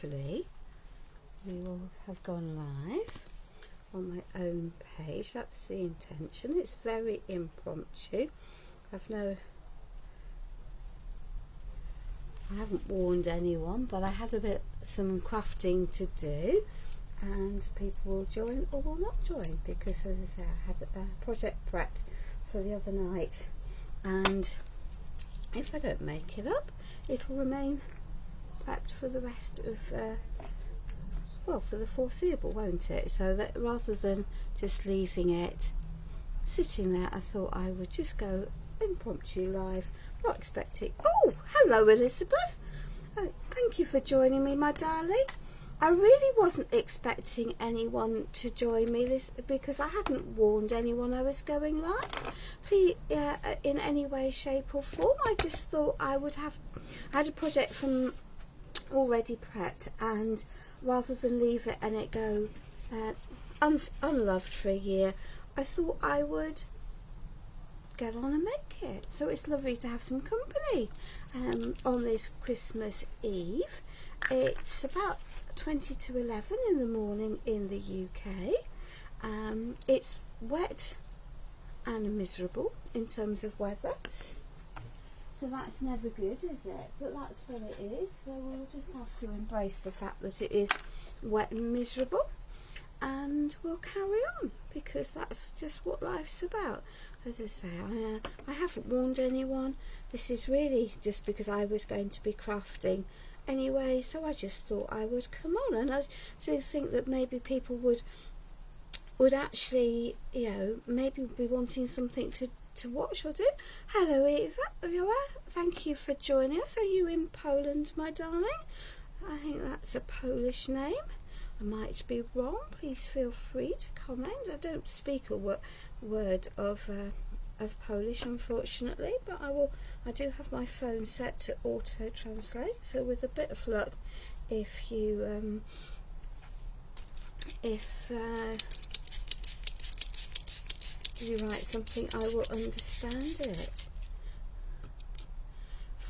hopefully we will have gone live on my own page. That's the intention. It's very impromptu. I haven't warned anyone, but I had some crafting to do, and people will join or will not join, because as I say, I had a project prepped for the other night, and if I don't make it up, it'll remain prepped for the rest of for the foreseeable, won't it? So that rather than just leaving it sitting there, I thought I would just go impromptu live. Not expecting. Oh, hello Elizabeth. Thank you for joining me, my darling. I really wasn't expecting anyone to join me because I hadn't warned anyone I was going live in any way, shape or form. I just thought I had a project from already prepped, and rather than leave it and it go unloved for a year, I thought I would get on and make it. So it's lovely to have some company on this Christmas Eve. It's about 20 to 11 in the morning in the UK. It's wet and miserable in terms of weather, so that's never good, is it? But that's what it is, so we'll just have to embrace the fact that it is wet and miserable, and we'll carry on, because that's just what life's about. As I say, I haven't warned anyone. This is really just because I was going to be crafting anyway, so I just thought I would come on, and I do think that maybe people would actually, maybe be wanting something to watch or do. Hello Eva, thank you for joining us. Are you in Poland, my darling? I think that's a Polish name. I might be wrong. Please feel free to comment. I don't speak a word of Polish, unfortunately, but I do have my phone set to auto translate, so with a bit of luck, if you write something, I will understand it.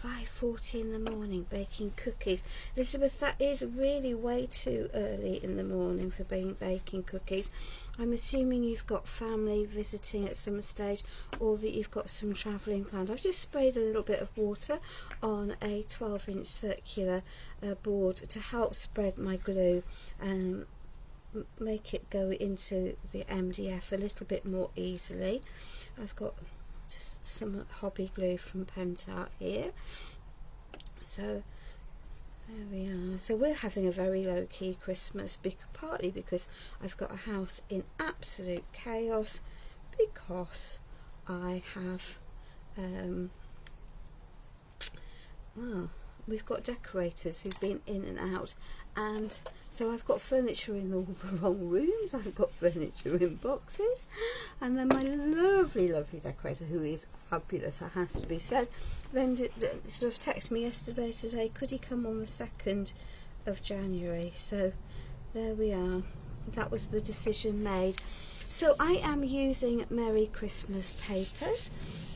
5:40 in the morning baking cookies. Elizabeth, that is really way too early in the morning for baking cookies. I'm assuming you've got family visiting at some stage, or that you've got some travelling planned. I've just sprayed a little bit of water on a 12-inch circular board to help spread my glue and make it go into the MDF a little bit more easily. I've got just some hobby glue from Pentart here, so there we are. So we're having a very low-key Christmas, partly because I've got a house in absolute chaos, because I have we've got decorators who've been in and out, and so I've got furniture in all the wrong rooms. I've got furniture in boxes, and then my lovely decorator, who is fabulous, it has to be said, then sort of texted me yesterday to say could he come on the 2nd of January. So there we are, that was the decision made. So I am using Merry Christmas papers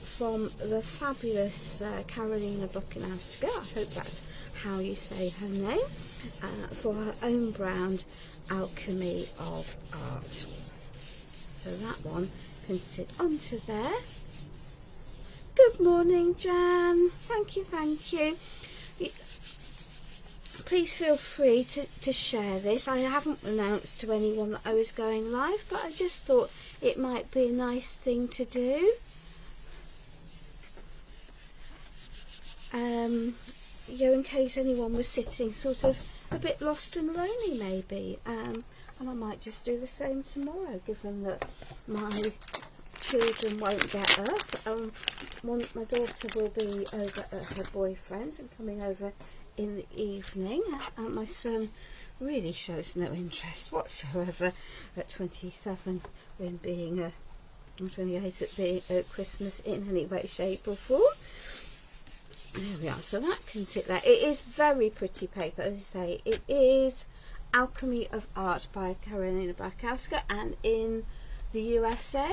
from the fabulous Karolina Buchanowska, I hope that's how you say her name, for her own brand Alchemy of Art. So that one can sit onto there. Good morning, Jan. Thank you. Please feel free to share this. I haven't announced to anyone that I was going live, but I just thought it might be a nice thing to do. In case anyone was sitting sort of a bit lost and lonely, maybe, and I might just do the same tomorrow, given that my children won't get up. My daughter will be over at her boyfriend's and coming over in the evening, and my son really shows no interest whatsoever at 27 in being or 28 at being at Christmas in any way, shape or form. There we are, so that can sit there. It is very pretty paper, as I say. It is Alchemy of Art by Karolina Buchanowska, and in the USA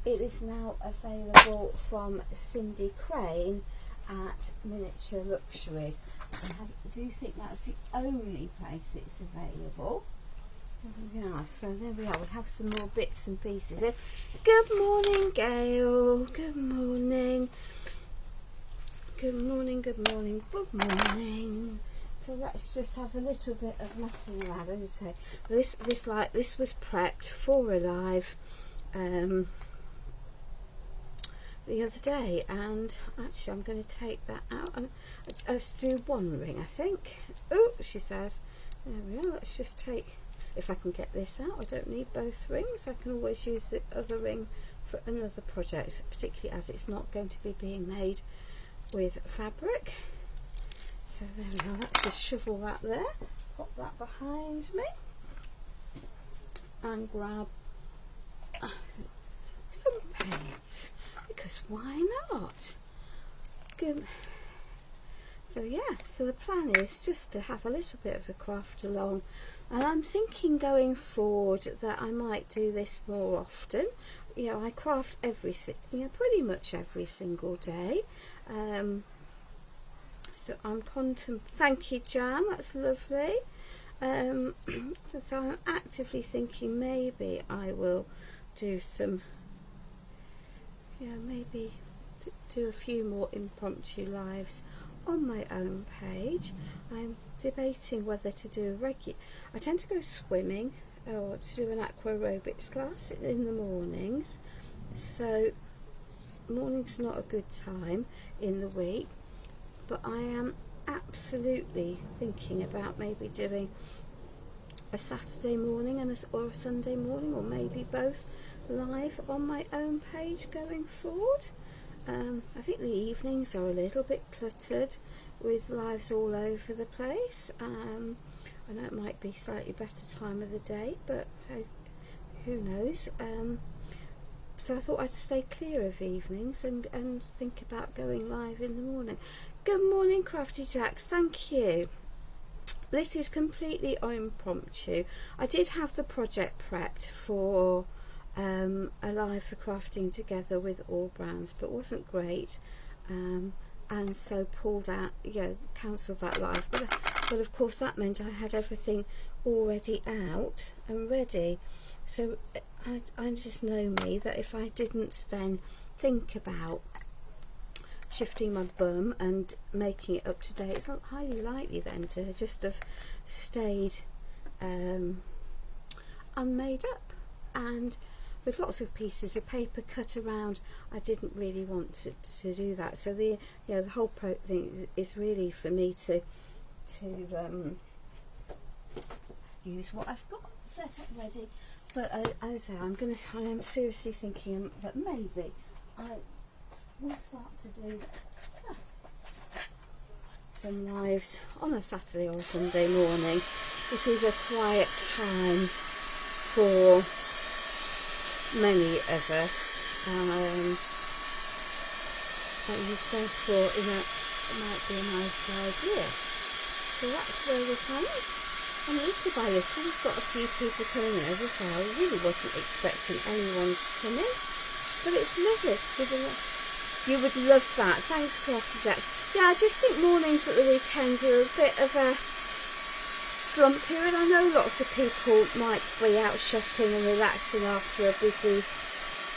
it is now available from Cindy Crane, at Miniature Luxuries. I do think that's the only place it's available. Yeah, so there we are. We have some more bits and pieces there. Good morning, Gail. Good morning. Good morning, good morning, good morning. So let's just have a little bit of messing around. As I say, this was prepped for a live the other day, and actually I'm going to take that out and let's do one ring, I think. Oh, she says. There we are. Let's just take. If I can get this out, I don't need both rings. I can always use the other ring for another project, particularly as it's not going to be being made with fabric. So there we are. Let's just shovel that there, pop that behind me, and grab some paints, because why not? Good. So yeah, so the plan is just to have a little bit of a craft along, and I'm thinking going forward that I might do this more often. You know, I craft pretty much every single day. So I'm thank you, Jan, that's lovely. So I'm actively thinking maybe I will do some, maybe do a few more impromptu lives on my own page. I'm debating whether to do I tend to go swimming or to do an aqua aerobics class in the mornings, so morning's not a good time in the week, but I am absolutely thinking about maybe doing a Saturday morning or a Sunday morning, or maybe both, live on my own page going forward. I think the evenings are a little bit cluttered with lives all over the place. I know it might be slightly better time of the day, but who knows. So I thought I'd stay clear of evenings and think about going live in the morning. Good morning, Crafty Jacks. Thank you. This is completely impromptu. I did have the project prepped for a live for crafting together with all brands, but wasn't great, and so pulled out, cancelled that live. But of course that meant I had everything already out and ready. So I just know me, that if I didn't then think about shifting my bum and making it up to date, it's not highly likely then to just have stayed unmade up. And with lots of pieces of paper cut around, I didn't really want to do that. So the whole thing is really for me to use what I've got set up ready. But as I say, I am seriously thinking that maybe I will start to do some lives on a Saturday or Sunday morning, which is a quiet time for many of us, but you thought it might be a nice idea. So that's where we're coming, and little by little we've got a few people coming in. As I say, I really wasn't expecting anyone to come in, but it's lovely. You would love that. Thanks, Crafty Jacks. Yeah, I just think mornings at the weekends are a bit of a slump period. I know lots of people might be out shopping and relaxing after a busy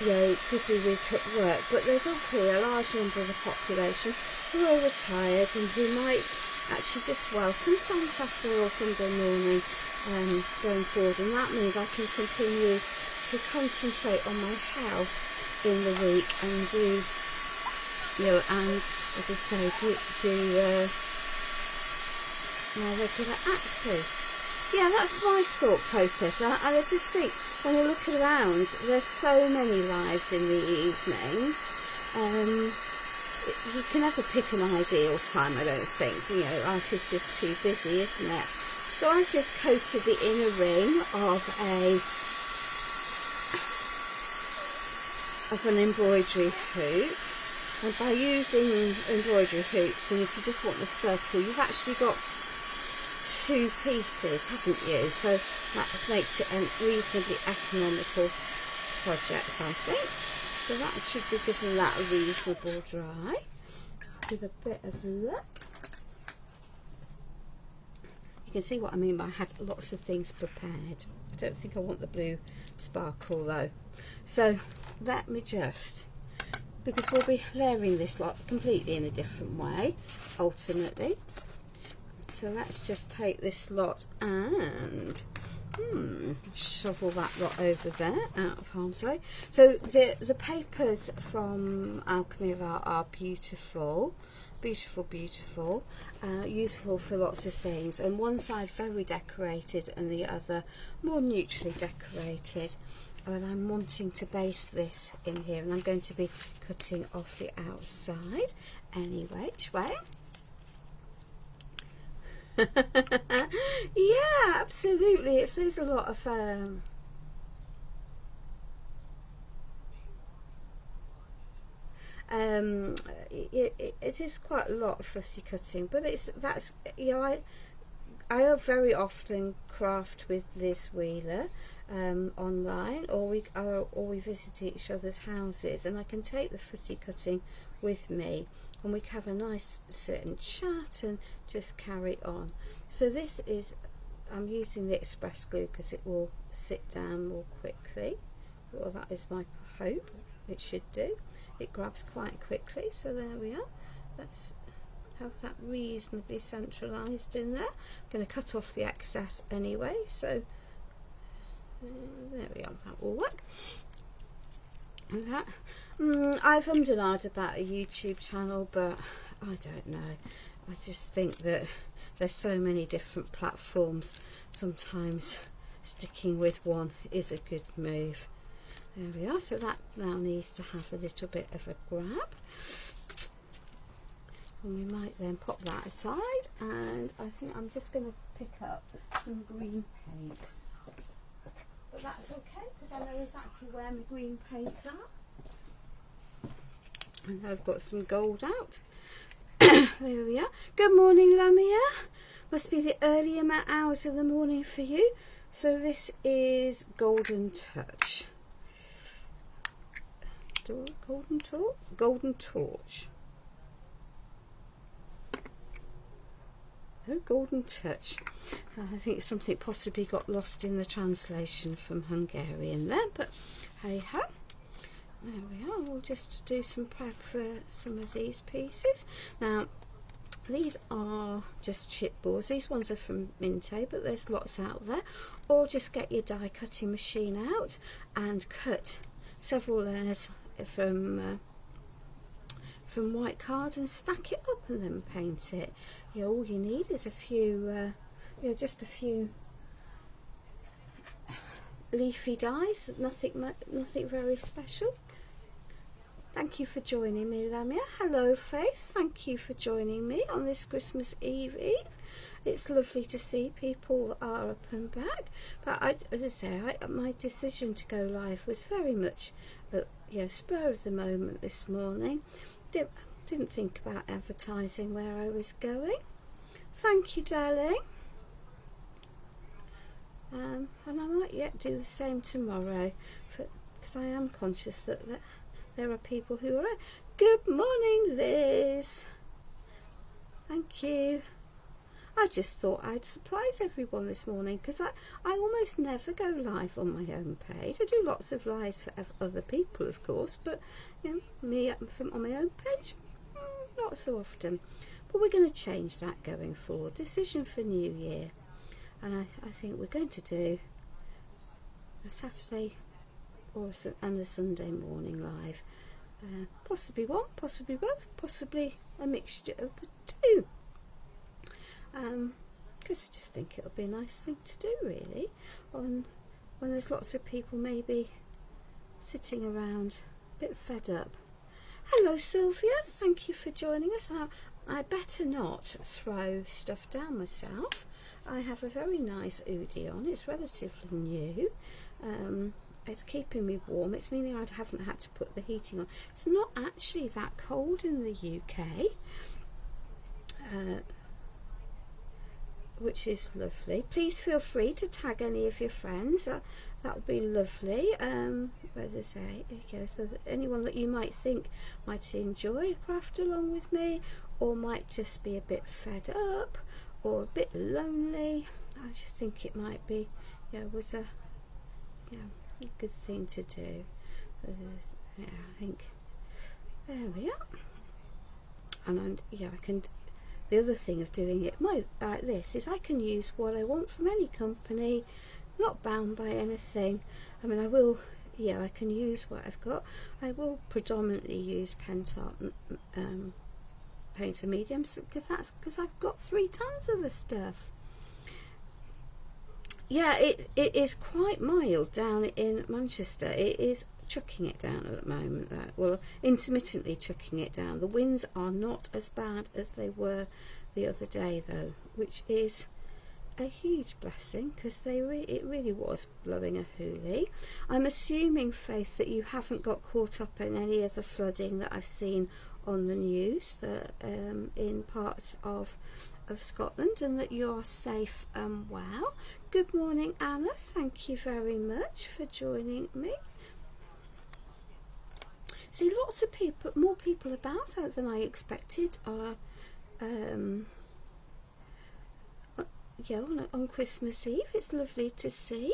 week at work, but there's equally a large number of the population who are retired and who might actually just welcome some Saturday or Sunday morning going forward, and that means I can continue to concentrate on my health in the week and do, and as I say, do my regular actors. Yeah, that's my thought process. I just think when you're looking around, there's so many lives in the evenings. You can never pick an ideal time, I don't think. Life is just too busy, isn't it? So I've just coated the inner ring of an embroidery hoop. And by using embroidery hoops, and if you just want the circle, you've actually got two pieces, haven't you? So that makes it a reasonably economical project, I think. So that should be giving that a reasonable dry. with a bit of luck. You can see what I mean by I had lots of things prepared. I don't think I want the blue sparkle though. So let me just, because we'll be layering this lot completely in a different way, alternately. So let's just take this lot and shovel that lot over there out of harm's way. So the papers from Alchemy of Art are beautiful, beautiful, beautiful, useful for lots of things, and one side very decorated and the other more neutrally decorated. And I'm wanting to base this in here, and I'm going to be cutting off the outside anyway, which way. Yeah, absolutely. There's a lot of it is quite a lot of fussy cutting, but that's you know, I very often craft with Liz Wheeler online, or we visit each other's houses, and I can take the fussy cutting with me, and we can have a nice sit and chat and just carry on. So this is, I'm using the express glue because it will sit down more quickly. Well, that is my hope. It should do. It grabs quite quickly, so there we are. Let's have that reasonably centralised in there. I'm going to cut off the excess anyway, so there we are, that will work. And that, I've and ahed about a YouTube channel, but I don't know. I just think that there's so many different platforms. Sometimes sticking with one is a good move. There we are, so that now needs to have a little bit of a grab. And we might then pop that aside, and I think I'm just going to pick up some green paint. But that's okay, because I know exactly where my green paints are. And I've got some gold out. There we are. Good morning, Lamia. Must be the early hours of the morning for you. So this is Golden Touch. Golden Torch? Golden Torch. Oh, Golden Touch. I think something possibly got lost in the translation from Hungarian there, but hey ho. There we are. We'll just do some prep for some of these pieces. Now, these are just chipboards. These ones are from Minte, but there's lots out there. Or just get your die cutting machine out and cut several layers from white card and stack it up and then paint it. You know, all you need is a few, just a few leafy dies. Nothing very special. Thank you for joining me, Lamia. Hello, Faith. Thank you for joining me on this Christmas Eve. It's lovely to see people that are up and back. But as I say, my decision to go live was very much spur of the moment this morning. Didn't think about advertising where I was going. Thank you, darling. And I might yet do the same tomorrow, because I am conscious that there are people who are. Good morning, Liz. Thank you. I just thought I'd surprise everyone this morning, because I almost never go live on my own page. I do lots of lives for other people, of course, but me on my own page, not so often. But we're going to change that going forward. Decision for New Year. And I think we're going to do a Saturday and a Sunday morning live. Possibly one, possibly both, possibly a mixture of the two. Because I just think it'll be a nice thing to do, really, when there's lots of people maybe sitting around a bit fed up. Hello, Sylvia. Thank you for joining us. I better not throw stuff down myself. I have a very nice hoodie on. It's relatively new. It's keeping me warm. It's meaning I haven't had to put the heating on. It's not actually that cold in the UK. which is lovely. Please feel free to tag any of your friends. That would be lovely. As I say, okay, so that anyone that you might think might enjoy a craft along with me, or might just be a bit fed up or a bit lonely, I just think it might be, was a good thing to do. I think there we are. And I can. The other thing of doing it like this is I can use what I want from any company, not bound by anything. I mean, I can use what I've got. I will predominantly use pentart paints and mediums because I've got 3 tons of the stuff. Yeah, it is quite mild down in Manchester. It is chucking it down at the moment. Well, intermittently chucking it down. The winds are not as bad as they were the other day, though, which is a huge blessing, because it really was blowing a hoolie. I'm assuming, Faith, that you haven't got caught up in any of the flooding that I've seen on the news in parts of Scotland, and that you're safe and well. Good morning, Anna. Thank you very much for joining me. See, lots of people, more people about than I expected are on Christmas Eve. It's lovely to see.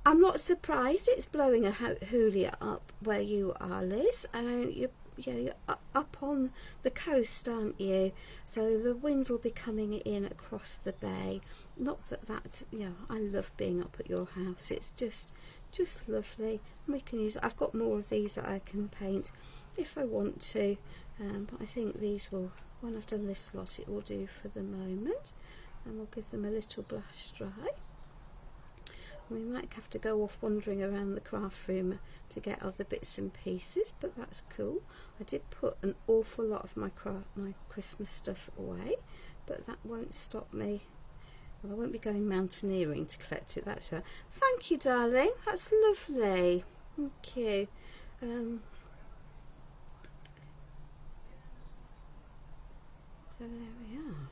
I'm not surprised it's blowing a hoolie up where you are, Liz. You're up on the coast, aren't you? So the wind will be coming in across the bay. Not that that's, I love being up at your house. It's just lovely. We can use. I've got more of these that I can paint if I want to, but I think these will, when I've done this lot, it will do for the moment, and we'll give them a little blast dry. We might have to go off wandering around the craft room to get other bits and pieces, but that's cool. I did put an awful lot of my Christmas stuff away, but that won't stop me. Well, I won't be going mountaineering to collect it. That's her. Thank you, darling. That's lovely. Thank you. So there we are.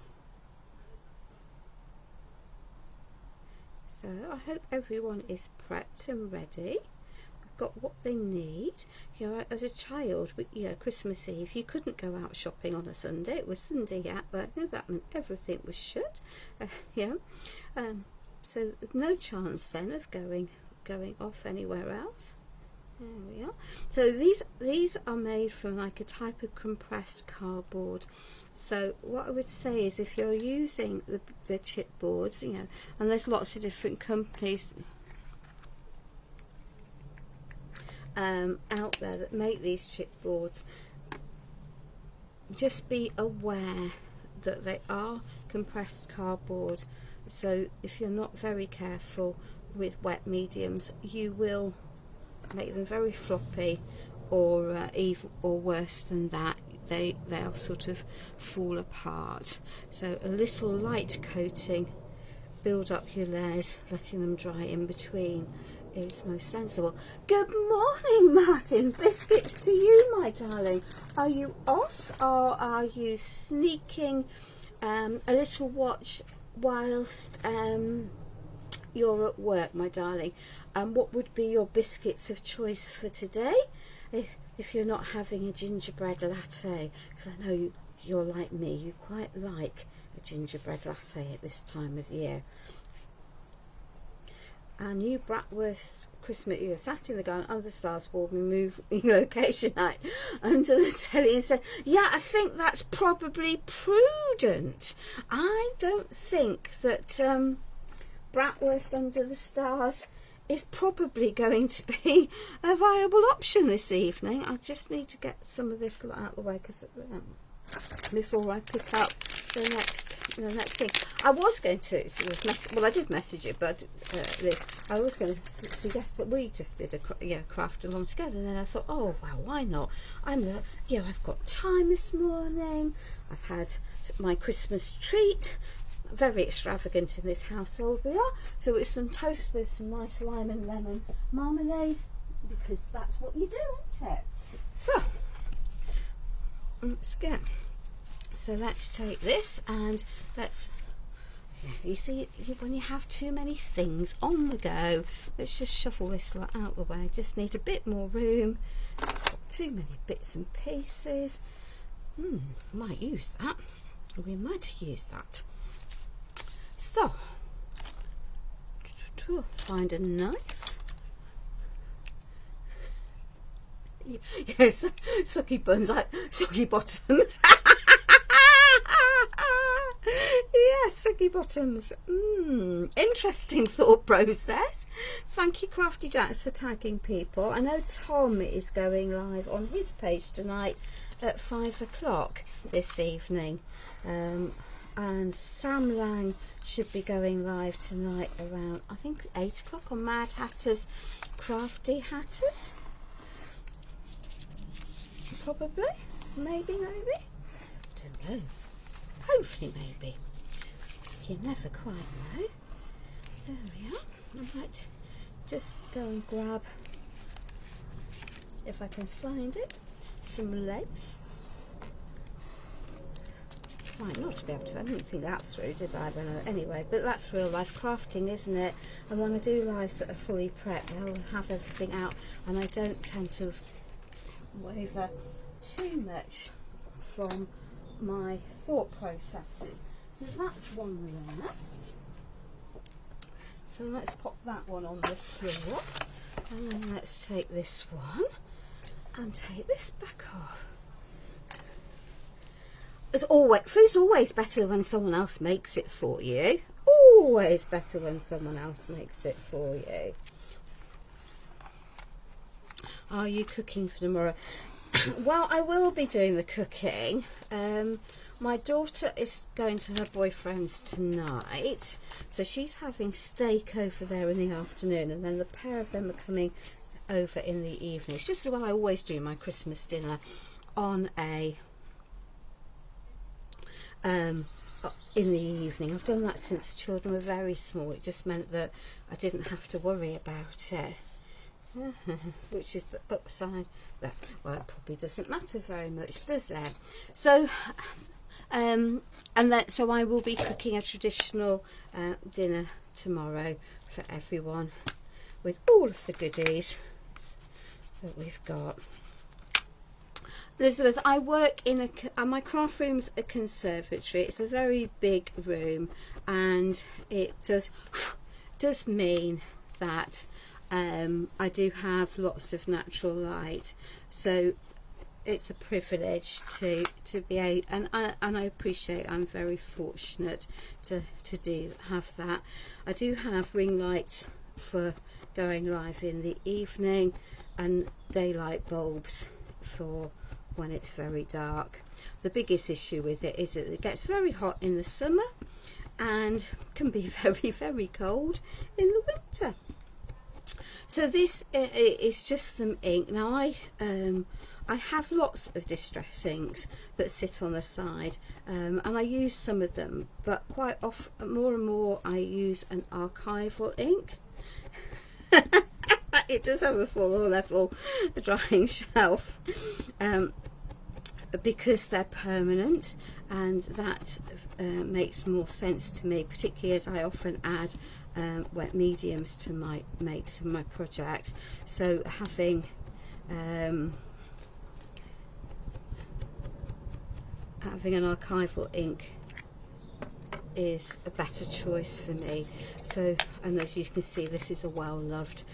So I hope everyone is prepped and ready. Got what they need. As a child, Christmas Eve, you couldn't go out shopping on a Sunday. It was Sunday out there. That meant everything was shut. So no chance then of going off anywhere else. There we are. So these are made from like a type of compressed cardboard. So what I would say is, if you're using the chipboards, and there's lots of different companies out there that make these chipboards, just be aware that they are compressed cardboard. So if you're not very careful with wet mediums, you will make them very floppy, or worse than that, they'll sort of fall apart. So a little light coating, build up your layers, letting them dry in between is most sensible. Good morning, Martin. Biscuits to you, my darling. Are you off, or are you sneaking a little watch whilst you're at work, my darling? What would be your biscuits of choice for today, if you're not having a gingerbread latte? Because I know you're like me, you quite like a gingerbread latte at this time of year. Our new Bratwurst Christmas, you were sat in the garden under the stars ball, we move location night under the telly and said, yeah, I think that's probably prudent. I don't think that Bratwurst under the stars is probably going to be a viable option this evening. I just need to get some of this out of the way, because before I pick up the next thing. I was going to sort of I did message you, but Liz, I was going to suggest that we just did a craft along together, and then I thought, oh well, why not? I've got time this morning. I've had my Christmas treat, very extravagant in this household we are. So it's some toast with some nice lime and lemon marmalade, because that's what you do, isn't it? So let's go. So let's take this and let's You see, when you have too many things on the go, let's just shuffle this lot out the way. Just need a bit more room. Got too many bits and pieces. Might use that. We might use that. So, find a knife. Yes, sucky buns, like sucky bottoms. Yes, sucky bottoms. Interesting thought process. Thank you, Crafty Jacks, for tagging people. I know Tom is going live on his page tonight at 5 o'clock this evening. And Sam Lang should be going live tonight around, I think, 8 o'clock on Mad Hatters, Crafty Hatters. Probably, maybe. Don't know. Hopefully, maybe. You never quite know. There we are. I might just go and grab, if I can find it, some lace. Might not be able to. I didn't think that through, did I? But anyway, but that's real life crafting, isn't it? And when I do lives that are fully prepped, I'll have everything out, and I don't tend to waver too much from my thought processes. So that's one there. So let's pop that one on the floor, and then let's take this one and take this back off. It's always, food's always better when someone else makes it for you. Always better when someone else makes it for you. Are you cooking for tomorrow? Well, I will be doing the cooking. My daughter is going to her boyfriend's tonight, so she's having steak over there in the afternoon, and then the pair of them are coming over in the evening. It's just what I always do my Christmas dinner on a in the evening. I've done that since the children were very small. It just meant that I didn't have to worry about it. Which is the upside there. Well, it probably doesn't matter very much, does it? So so I will be cooking a traditional dinner tomorrow for everyone, with all of the goodies that we've got. Elizabeth, I work in my craft room's a conservatory. It's a very big room, and it does mean that I do have lots of natural light, so it's a privilege to be able, and I appreciate, I'm very fortunate to have that. I do have ring lights for going live in the evening, and daylight bulbs for when it's very dark. The biggest issue with it is that it gets very hot in the summer and can be very, very cold in the winter. So this is just some ink. Now I have lots of distress inks that sit on the side, and I use some of them, but quite often, more and more, I use an archival ink. It does have a full level drying shelf, because they're permanent, and that makes more sense to me, particularly as I often add wet mediums to make some of my projects. So having an archival ink is a better choice for me. So, and as you can see, this is a well-loved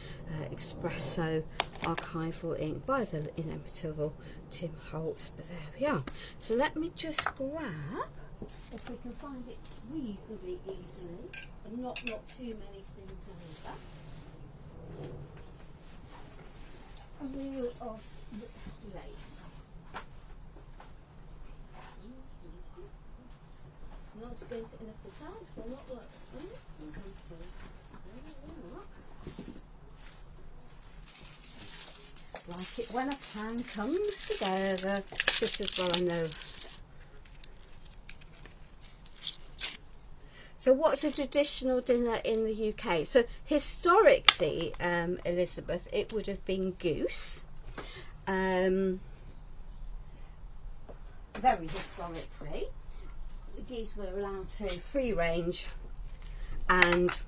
espresso archival ink by the inimitable Tim Holtz. But there we are. So let me just grab, if we can find it reasonably easily, and not too many things over, a reel of lace. It's not going to enough this out, but not like like it when a plan comes together, just as well I know. So what's a traditional dinner in the UK? So historically, Elizabeth, it would have been goose. Very historically, the geese were allowed to free range and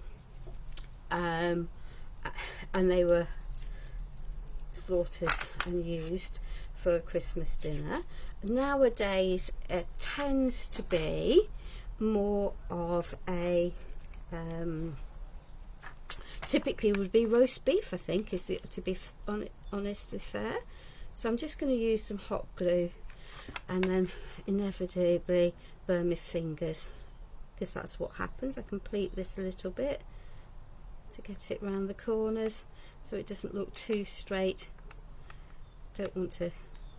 they were slaughtered and used for a Christmas dinner. Nowadays it tends to be more of a typically would be roast beef, I think, is it, to be honestly fair. So I'm just going to use some hot glue and then inevitably burn my fingers, because that's what happens. I complete this a little bit to get it round the corners so it doesn't look too straight. Don't want to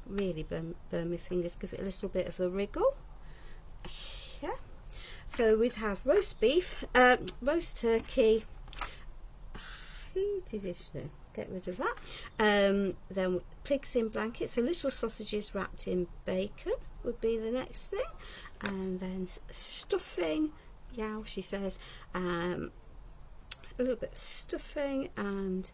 really burn my fingers, give it a little bit of a wriggle. Yeah. So we'd have roast beef, roast turkey, get rid of that, then pigs in blankets, so little sausages wrapped in bacon would be the next thing, and then stuffing, yeah, she says, a little bit of stuffing, and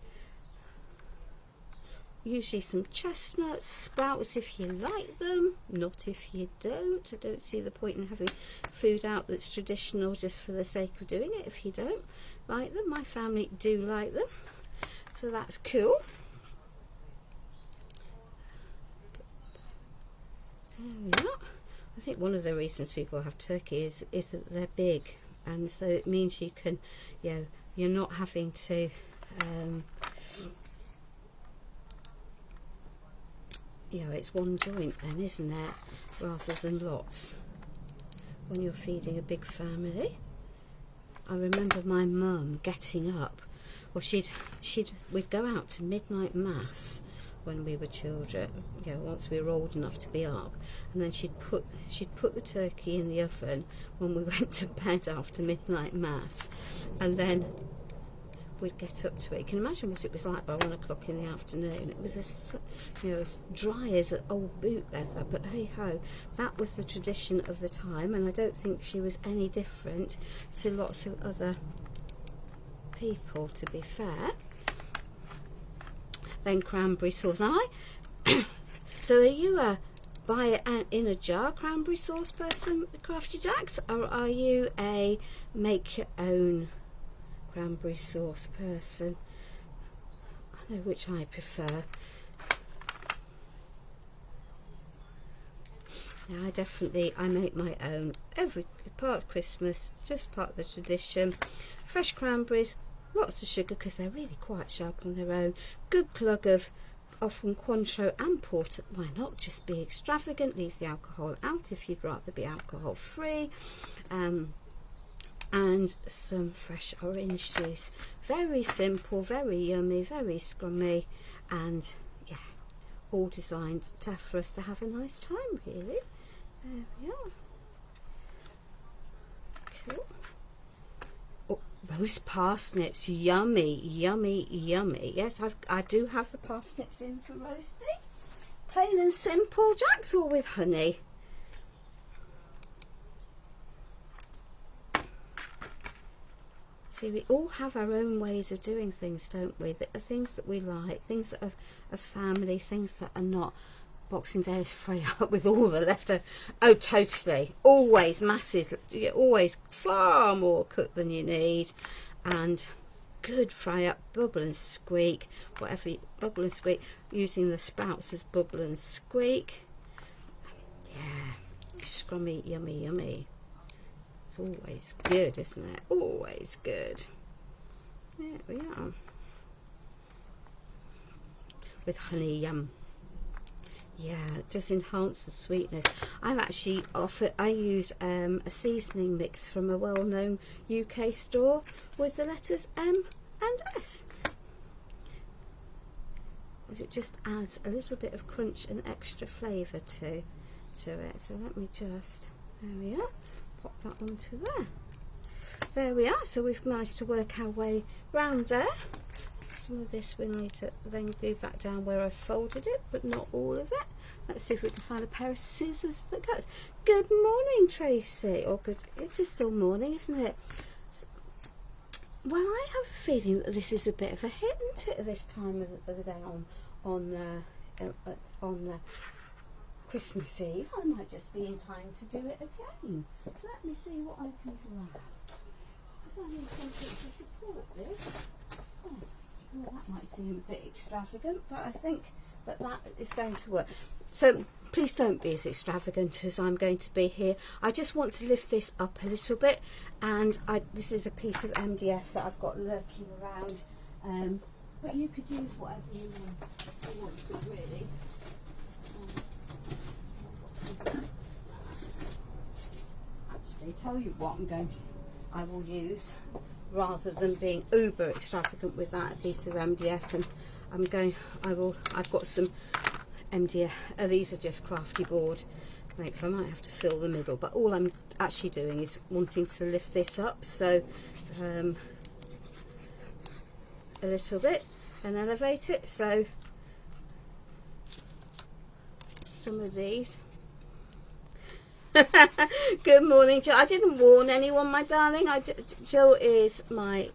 usually some chestnuts, sprouts if you like them, not if you don't. I don't see the point in having food out that's traditional just for the sake of doing it if you don't like them. My family do like them, so that's cool. There we are. I think one of the reasons people have turkey is that they're big, and so it means you can, you know, you're not having to you know, it's one joint then, isn't it, rather than lots when you're feeding a big family. I remember my mum getting up, well, we'd go out to midnight mass when we were children, you know, once we were old enough to be up, and then she'd put the turkey in the oven when we went to bed after midnight mass, and then we'd get up to it. You can imagine what it was like by 1 o'clock in the afternoon. It was as, you know, as dry as an old boot leather, but hey ho, that was the tradition of the time, and I don't think she was any different to lots of other people, to be fair. Then cranberry sauce. So are you a buy it in a jar cranberry sauce person, Crafty Jacks, or are you a make your own cranberry sauce person? I know which I prefer. Yeah, I make my own every part of Christmas, just part of the tradition. Fresh cranberries, lots of sugar because they're really quite sharp on their own. Good plug of often Cointreau and porter. Why not just be extravagant, leave the alcohol out if you'd rather be alcohol free. And some fresh orange juice. Very simple, very yummy, very scrummy, and yeah, all designed for us to have a nice time, really. There we are. Cool. Oh, roast parsnips, yummy, yummy, yummy. Yes, I do have the parsnips in for roasting. Plain and simple, Jacks, or with honey. See, we all have our own ways of doing things, don't we? The things that we like, things that are family, things that are not. Boxing Day is free up with all the leftover. Oh, totally. Always masses. You get always far more cooked than you need, and good fry up, bubble and squeak. Whatever, bubble and squeak. Using the sprouts as bubble and squeak. Yeah, scrummy, yummy, yummy. It's always good, isn't it? Always good. There we are. With honey, yum. Yeah, it does enhance the sweetness. I use a seasoning mix from a well-known UK store with the letters M and S. It just adds a little bit of crunch and extra flavour to it. So let me just, there we are, pop that onto there. There we are. So we've managed to work our way round there. Some of this we need to then glue back down where I folded it, but not all of it. Let's see if we can find a pair of scissors that cuts. Good morning, Tracy. Or good, it is still morning, isn't it? Well, I have a feeling that this is a bit of a hit, isn't it, at this time of the day on Christmas Eve. I might just be in time to do it again. Let me see what I can grab. suppose I need something to support this. Oh, well, that might seem a bit extravagant, but I think that is going to work. So please don't be as extravagant as I'm going to be here. I just want to lift this up a little bit, and this is a piece of MDF that I've got lurking around, but you could use whatever you want to, really. Actually, tell you what I will use, rather than being uber extravagant with that piece of MDF, and I've got some MDF, these are just crafty board makes. I might have to fill the middle, but all I'm actually doing is wanting to lift this up, so a little bit, and elevate it. So some of these. Good morning, Jill. I didn't warn anyone, my darling. Jill is my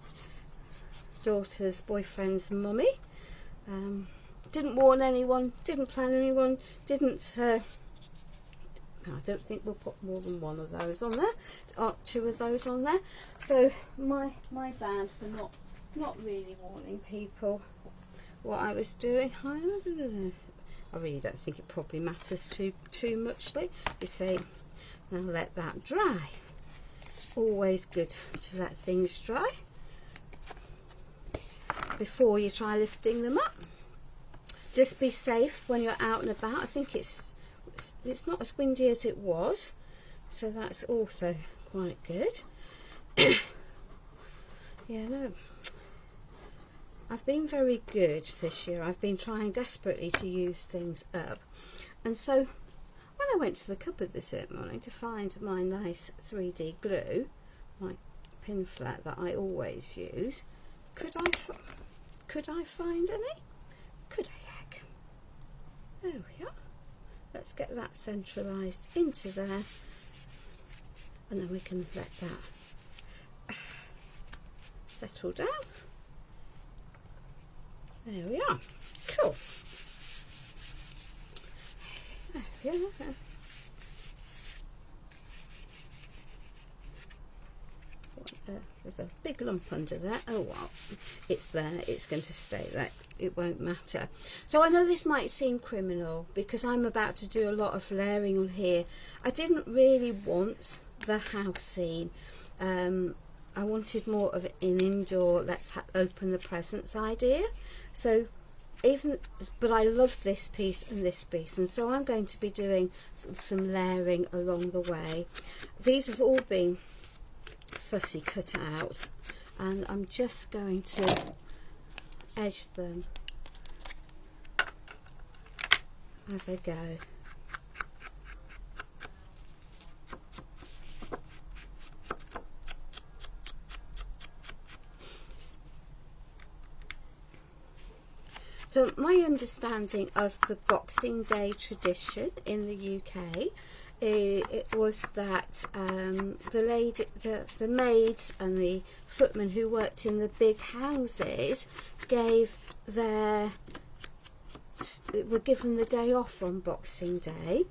daughter's boyfriend's mummy. Didn't warn anyone, didn't plan anyone, didn't I don't think we'll put more than one of those on there, or two of those on there. So my bad for not really warning people what I was doing. I really don't think it probably matters too muchly. You say, now let that dry. Always good to let things dry before you try lifting them up. Just be safe when you're out and about. I think it's not as windy as it was, so that's also quite good. Yeah, no, I've been very good this year. I've been trying desperately to use things up, and so when I went to the cupboard this morning to find my nice 3D glue, my pin flat that I always use, could I find any? Could I? There we are. Let's get that centralised into there, and then we can let that settle down. There we are. Cool. There we are. There's a big lump under there. Oh well, it's there, it's going to stay there, it won't matter. So I know this might seem criminal because I'm about to do a lot of layering on here. I didn't really want the house scene. I wanted more of an indoor, let's open the presents idea. So but I love this piece and this piece, and so I'm going to be doing some layering along the way. These have all been fussy cut out, and I'm just going to edge them as I go. So my understanding of the Boxing Day tradition in the UK, it was that the maids and the footmen who worked in the big houses were given the day off on Boxing Day,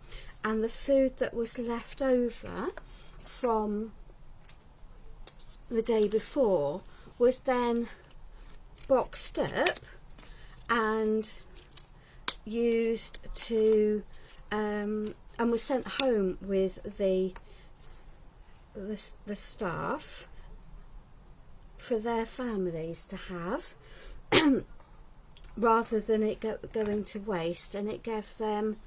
and the food that was left over from the day before was then boxed up and used to and was sent home with the staff for their families to have, rather than it going to waste, and it gave them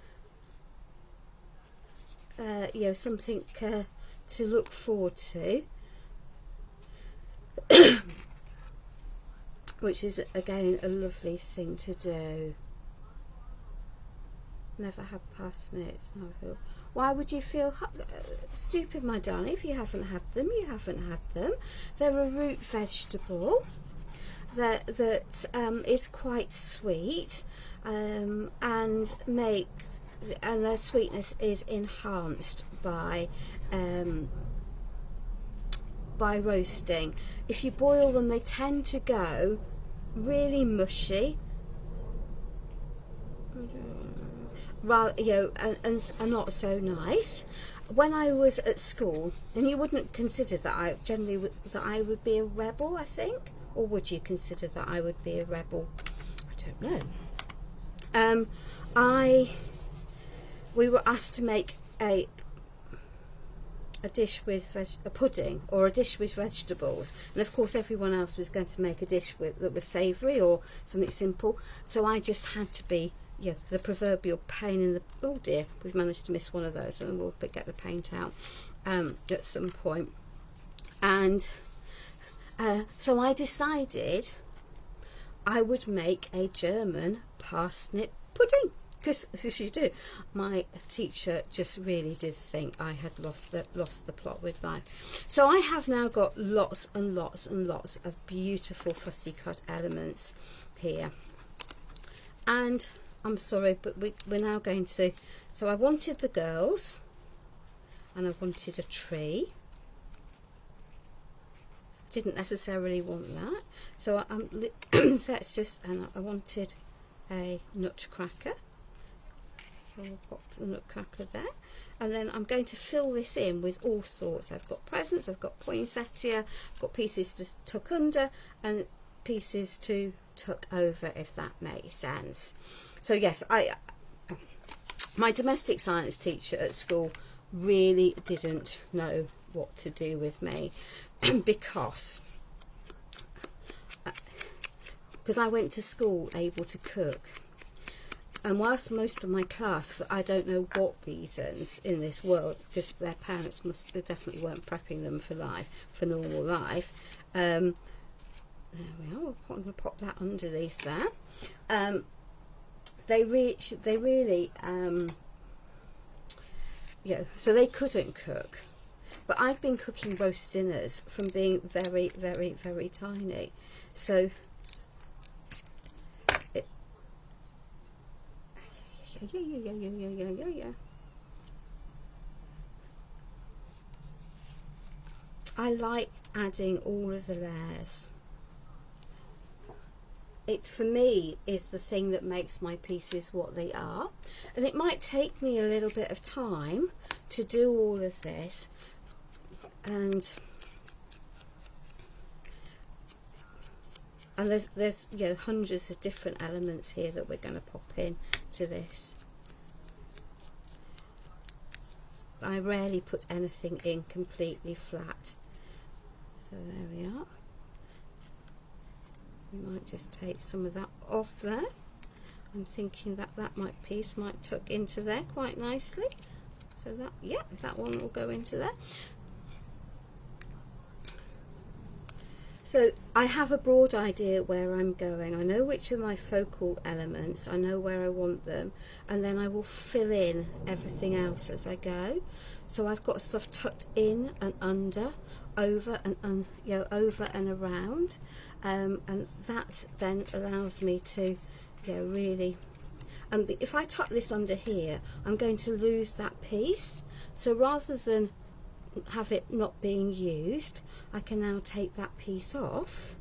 something to look forward to, which is again a lovely thing to do. Never had past minutes. Why would you feel stupid, my darling? If you haven't had them, you haven't had them. They're a root vegetable that is quite sweet, and their sweetness is enhanced by roasting. If you boil them, they tend to go really mushy, rather, and not so nice. when I was at school, and you wouldn't consider that I generally that I would be a rebel, I think, or would you consider that I would be a rebel? I don't know. We were asked to make a dish with a pudding or a dish with vegetables, and of course everyone else was going to make a dish that was savoury or something simple, so I just had to be the proverbial pain in the... oh dear, we've managed to miss one of those, and we'll get the paint out at some point. And so I decided I would make a German parsnip pudding, because as you do, my teacher just really did think I had lost the plot with life. So I have now got lots and lots and lots of beautiful fussy cut elements here, and I'm sorry, but we're now going to... so I wanted the girls, and I wanted a tree. Didn't necessarily want that, so so that's just... and I wanted a nutcracker. So I'll pop the nutcracker there, and then I'm going to fill this in with all sorts. I've got presents, I've got poinsettia, I've got pieces to tuck under and pieces to tuck over, if that makes sense. So yes, my domestic science teacher at school really didn't know what to do with me because I went to school able to cook. And whilst most of my class, for I don't know what reasons in this world, because their parents definitely weren't prepping them for normal life. There we are. I'm going to pop that underneath there. They really, so they couldn't cook. But I've been cooking roast dinners from being very, very, very tiny. So yeah. I like adding all of the layers. It, for me, is the thing that makes my pieces what they are. And it might take me a little bit of time to do all of this. And there's hundreds of different elements here that we're going to pop in to this. I rarely put anything in completely flat. So there we are. We might just take some of that off there. I'm thinking that piece might tuck into there quite nicely. So that one will go into there. So I have a broad idea where I'm going. I know which are my focal elements. I know where I want them, and then I will fill in everything else as I go. So I've got stuff tucked in and under, over and over and around, and that then allows me to really. And if I tuck this under here, I'm going to lose that piece. So rather than have it not being used, I can now take that piece off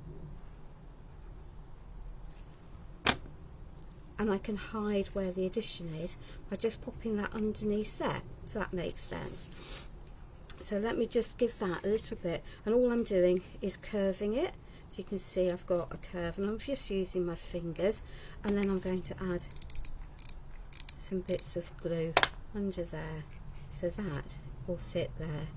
and I can hide where the addition is by just popping that underneath there, if that makes sense. So let me just give that a little bit, and all I'm doing is curving it. So you can see I've got a curve, and I'm just using my fingers, and then I'm going to add some bits of glue under there, so that will sit there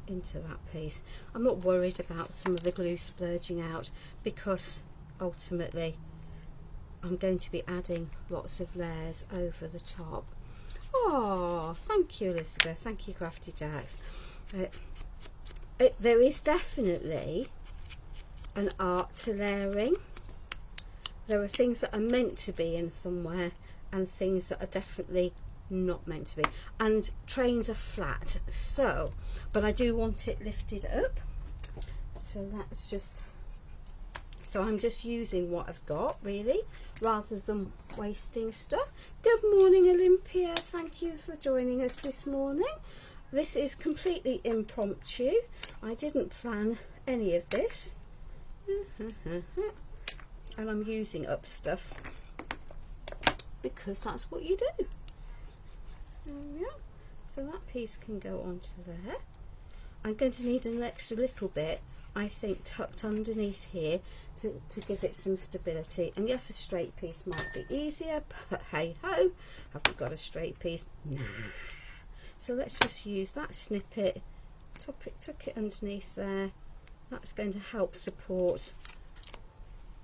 into that piece. I'm not worried about some of the glue splurging out, because ultimately I'm going to be adding lots of layers over the top. Oh, thank you, Elizabeth. Thank you, Crafty Jacks. There is definitely an art to layering. There are things that are meant to be in somewhere and things that are definitely not meant to be. And trains are flat, so, but I do want it lifted up. So that's just, so I'm just using what I've got, really, rather than wasting stuff. Good morning, Olympia. Thank you for joining us this morning. This is completely impromptu. I didn't plan any of this. And I'm using up stuff because that's what you do. There we are. So that piece can go onto there. I'm going to need an extra little bit, I think, tucked underneath here to give it some stability. And yes, a straight piece might be easier, but hey ho, have we got a straight piece? Nah. So let's just use that snippet, tuck it underneath there. That's going to help support.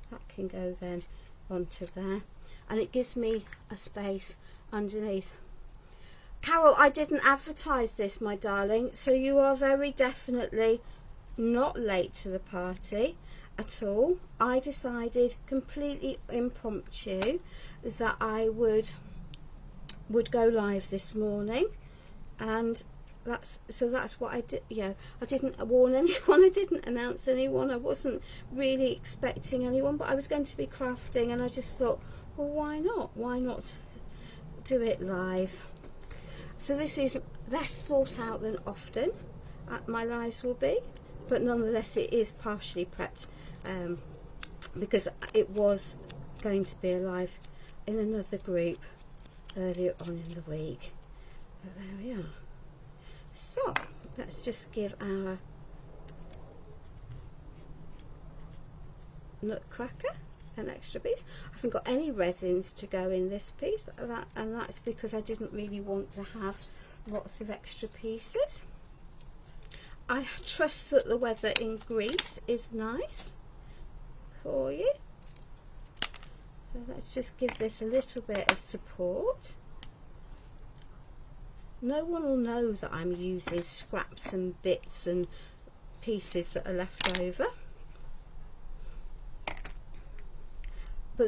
That can go then onto there, and it gives me a space underneath. Carol, I didn't advertise this, my darling, so you are very definitely not late to the party at all. I decided completely impromptu that I would go live this morning, and that's what I did. Yeah, I didn't warn anyone, I didn't announce anyone, I wasn't really expecting anyone, but I was going to be crafting, and I just thought, well, why not do it live? So this is less thought out than often my lives will be, but nonetheless it is partially prepped, because it was going to be a live in another group earlier on in the week. But there we are. So let's just give our nutcracker an extra piece. I haven't got any resins to go in this piece, and that's because I didn't really want to have lots of extra pieces. I trust that the weather in Greece is nice for you. So let's just give this a little bit of support. No one will know that I'm using scraps and bits and pieces that are left over. But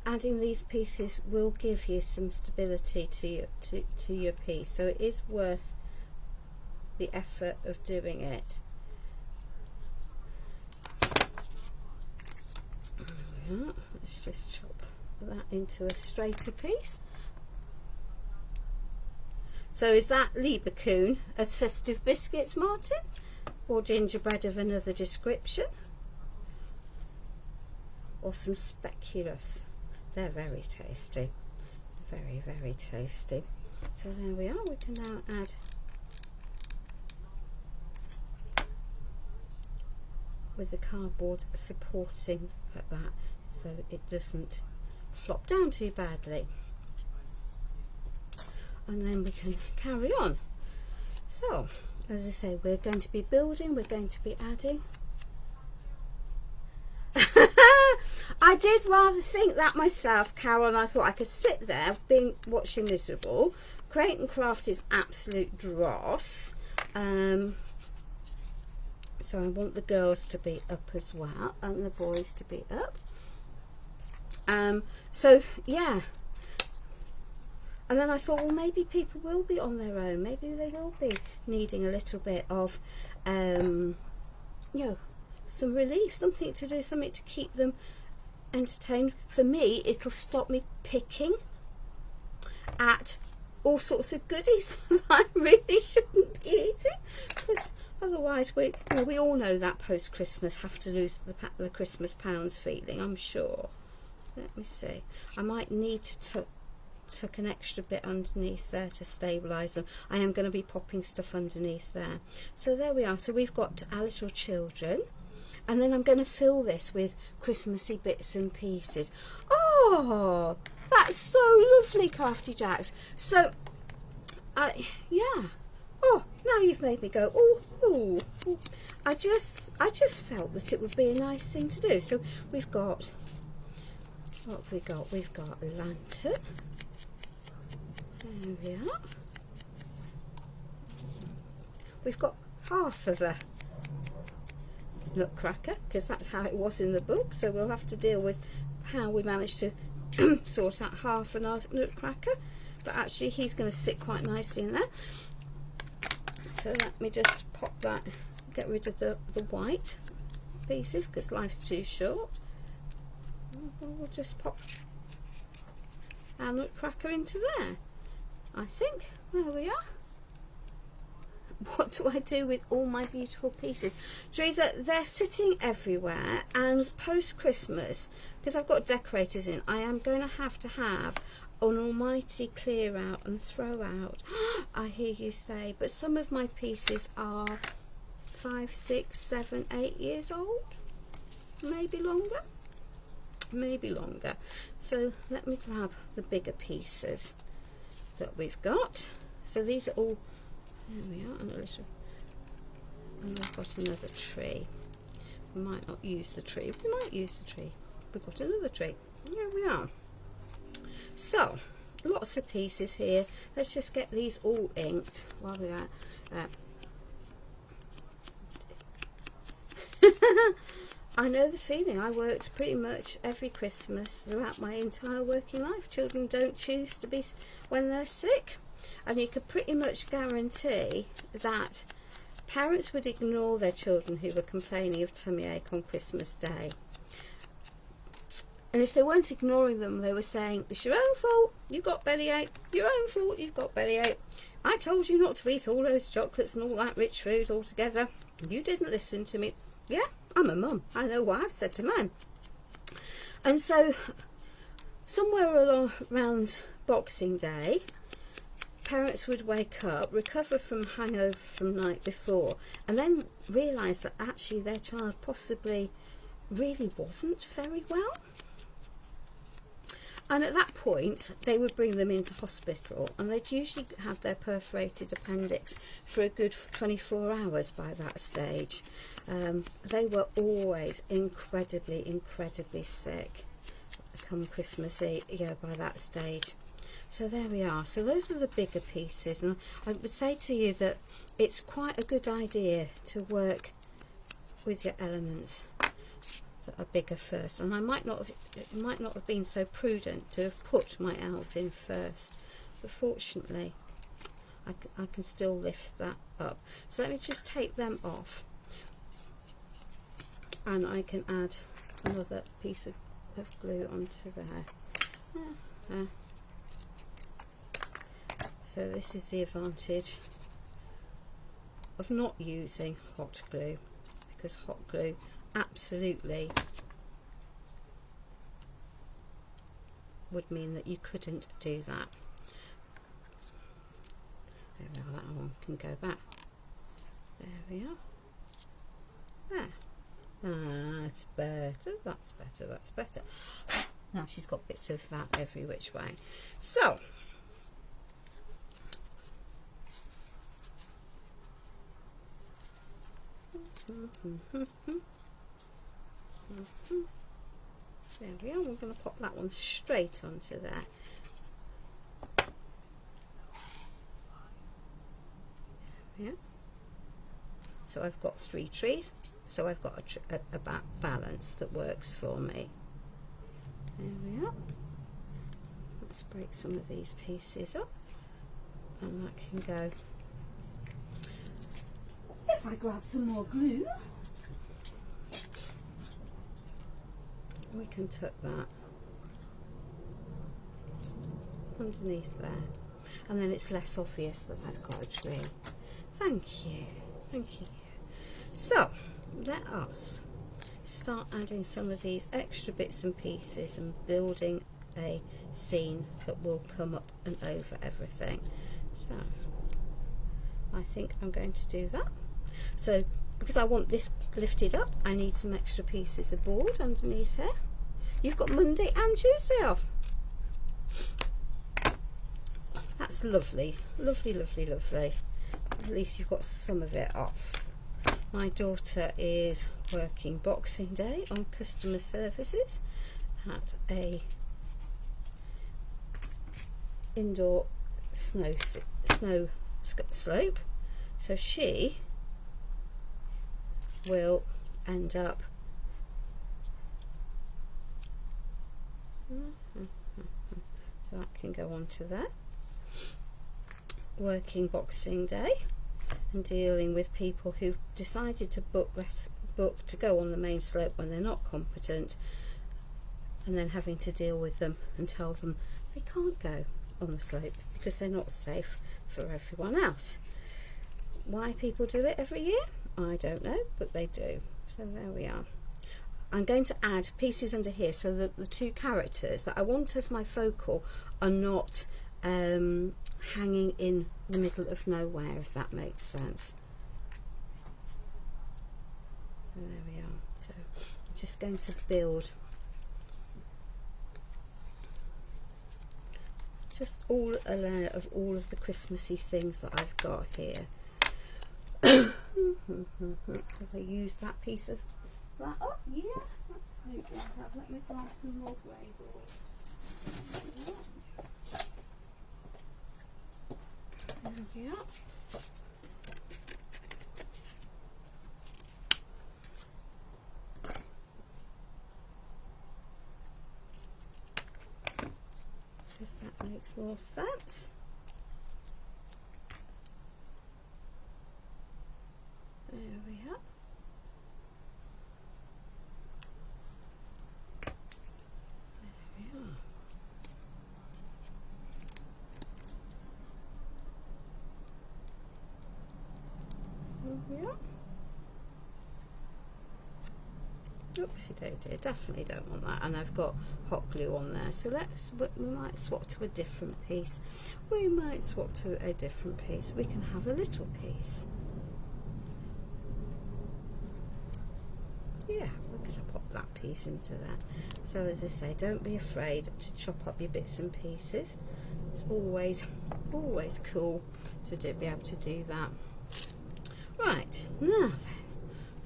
adding these pieces will give you some stability to your piece, so it is worth the effort of doing it. Let's just chop that into a straighter piece. So is that Lieberkuhn as festive biscuits, Martin? Or gingerbread of another description? Or some speculoos? They're very tasty. Very, very tasty. So there we are. We can now add with the cardboard supporting that so it doesn't flop down too badly. And then we can carry on. So, as I say, we're going to be building, we're going to be adding. I did rather think that myself, Carol, and I thought I could sit there watching miserable. Create and Craft is absolute dross. So I want the girls to be up as well, and the boys to be up. So yeah. And then I thought, well, maybe people will be on their own. Maybe they will be needing a little bit of, you know, some relief, something to do, something to keep them entertained. For me, it'll stop me picking at all sorts of goodies that I really shouldn't be eating, because otherwise we all know that post-Christmas have to lose the Christmas pounds feeling, I'm sure. Let me see. I might need to tuck an extra bit underneath there to stabilise them. I am going to be popping stuff underneath there. So there we are. So we've got our little children, and then I'm going to fill this with Christmassy bits and pieces. Oh, that's so lovely, Crafty Jacks. So yeah. Oh, now you've made me go, ooh. I just felt that it would be a nice thing to do. So we've got, what have we got? We've got a lantern. There we are. We've got half of a nutcracker, because that's how it was in the book, so we'll have to deal with how we managed to sort out half an nutcracker, but actually he's going to sit quite nicely in there. So let me just pop that, get rid of the white pieces, because life's too short. We'll just pop our nutcracker into there. I think, there we are. What do I do with all my beautiful pieces? Teresa, they're sitting everywhere, and post-Christmas, because I've got decorators in, I am going to have an almighty clear out and throw out. I hear you say, but some of my pieces are 5, 6, 7, 8 years old, maybe longer, maybe longer. So let me grab the bigger pieces that we've got. So these are all, there we are, and I've got another tree. We might not use the tree, we might use the tree. We've got another tree. Here we are. So lots of pieces here. Let's just get these all inked while we're at. I know the feeling. I worked pretty much every Christmas throughout my entire working life. Children don't choose to be when they're sick, and you could pretty much guarantee that parents would ignore their children who were complaining of tummy ache on Christmas Day. And if they weren't ignoring them, they were saying, it's your own fault, you've got bellyache, your own fault, you've got bellyache. I told you not to eat all those chocolates and all that rich food altogether. You didn't listen to me. Yeah, I'm a mum. I know what I've said to mine. And so, somewhere along around Boxing Day, parents would wake up, recover from hangover from the night before, and then realise that actually their child possibly really wasn't very well. And at that point, they would bring them into hospital, and they'd usually have their perforated appendix for a good 24 hours by that stage. They were always incredibly, incredibly sick come Christmas Eve, by that stage. So there we are. So those are the bigger pieces, and I would say to you that it's quite a good idea to work with your elements that are bigger first. And I might not have been so prudent to have put my elves in first, but fortunately I can still lift that up. So let me just take them off, and I can add another piece of glue onto there. So this is the advantage of not using hot glue, because hot glue absolutely would mean that you couldn't do that. There we are, that one can go back. There we are. There. That's better, that's better, that's better. Now she's got bits of that every which way. So, there we are. We're going to pop that one straight onto there. Yeah. So I've got 3 trees. So I've got a balance that works for me. There we are. Let's break some of these pieces up, and that can go. If I grab some more glue, we can tuck that underneath there, and then it's less obvious that I've got a tree. Thank you, thank you. So let us start adding some of these extra bits and pieces and building a scene that will come up and over everything. So I think I'm going to do that. So because I want this lifted up, I need some extra pieces of board underneath here. You've got Monday and Tuesday off. That's lovely, lovely, lovely, lovely. At least you've got some of it off. My daughter is working Boxing Day on customer services at a indoor snow slope, so she will end up so that can go on to there, working Boxing Day and dealing with people who've decided to book to go on the main slope when they're not competent, and then having to deal with them and tell them they can't go on the slope because they're not safe for everyone else. Why people do it every year, I don't know, but they do. So there we are. I'm going to add pieces under here so that the two characters that I want as my focal are not hanging in the middle of nowhere, if that makes sense. So there we are. So I'm just going to build just all a layer of all of the Christmassy things that I've got here. If I use that piece of that up, yeah, absolutely. Let me grab some more grey board. There we are. Because that makes more sense. There we are. Yeah. Oopsie daisy, definitely don't want that, and I've got hot glue on there, so we might swap to a different piece. We might swap to a different piece. We can have a little piece. Yeah, we're going to pop that piece into there. So as I say, don't be afraid to chop up your bits and pieces. It's always cool to be able to do that. Right, now then,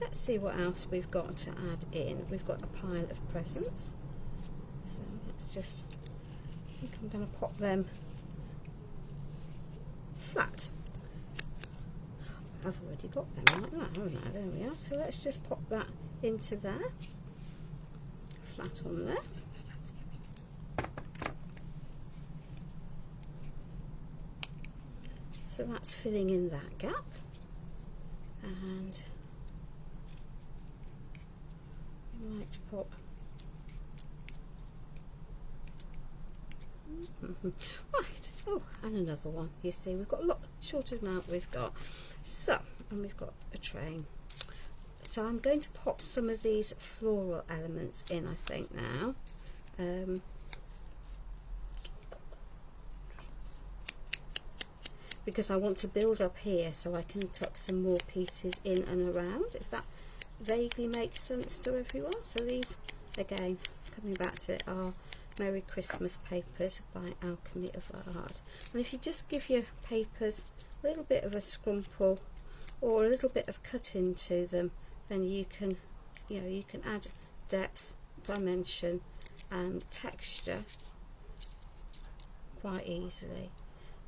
let's see what else we've got to add in. We've got a pile of presents. So let's just, I think I'm going to pop them flat. I've already got them like that, haven't I? There we are. So let's just pop that into there. Flat on there. So that's filling in that gap. And we might pop right. Oh, and another one. You see, we've got a lot shorter amount we've got. So, and we've got a train. So I'm going to pop some of these floral elements in, I think, now. Because I want to build up here so I can tuck some more pieces in and around, if that vaguely makes sense to everyone. So these, again, coming back to it, are Merry Christmas papers by Alchemy of Art. And if you just give your papers a little bit of a scrumple or a little bit of cut into them, then you can, you can add depth, dimension and texture quite easily.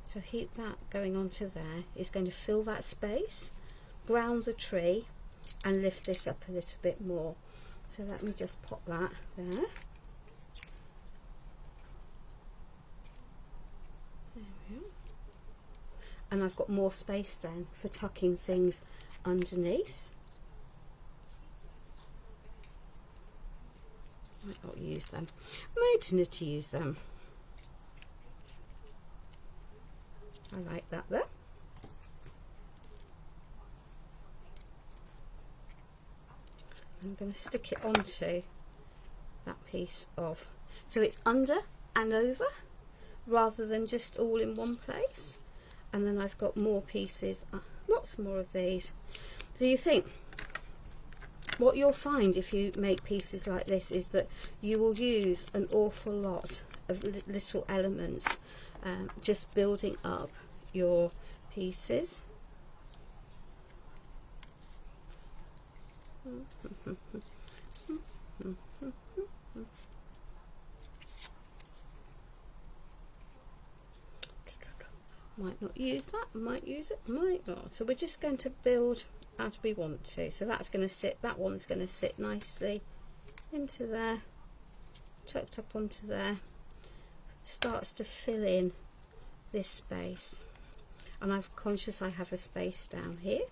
So that going onto there is going to fill that space, ground the tree and lift this up a little bit more. So let me just pop that there. There we are. And I've got more space then for tucking things underneath. Might not use them. Might need to use them. I like that there. I'm going to stick it onto that piece of, so it's under and over rather than just all in one place. And then I've got more pieces, lots more of these. So you think, what you'll find if you make pieces like this is that you will use an awful lot of little elements, just building up your pieces. Might not use that, might use it, might not. So we're just going to build as we want to. So that's going to sit, that one's going to sit nicely into there, tucked up onto there, starts to fill in this space. And I'm conscious I have a space down here.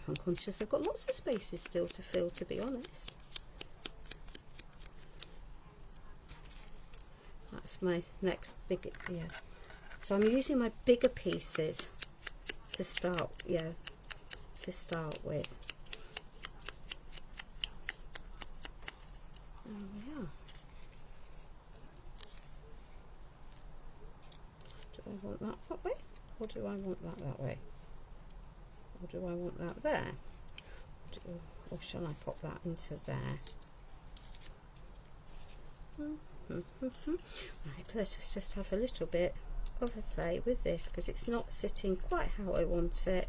I'm conscious I've got lots of spaces still to fill, to be honest. That's my next big, So I'm using my bigger pieces to start, to start with. There we are. Do I want that way? Or do I want that way? Or do I want that there? Or shall I pop that into there? Right, let us just have a little bit of a play with this because it's not sitting quite how I want it.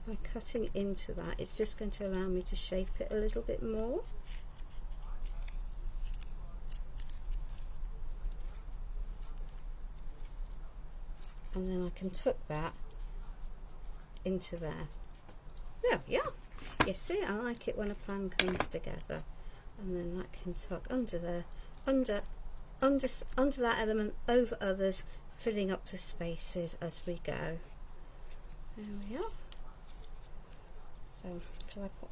By cutting into that, it's just going to allow me to shape it a little bit more. And then I can tuck that into there. There we are. You see, I like it when a plan comes together. And then that can tuck under there, under that element, over others, filling up the spaces as we go. There we are. So shall I pop?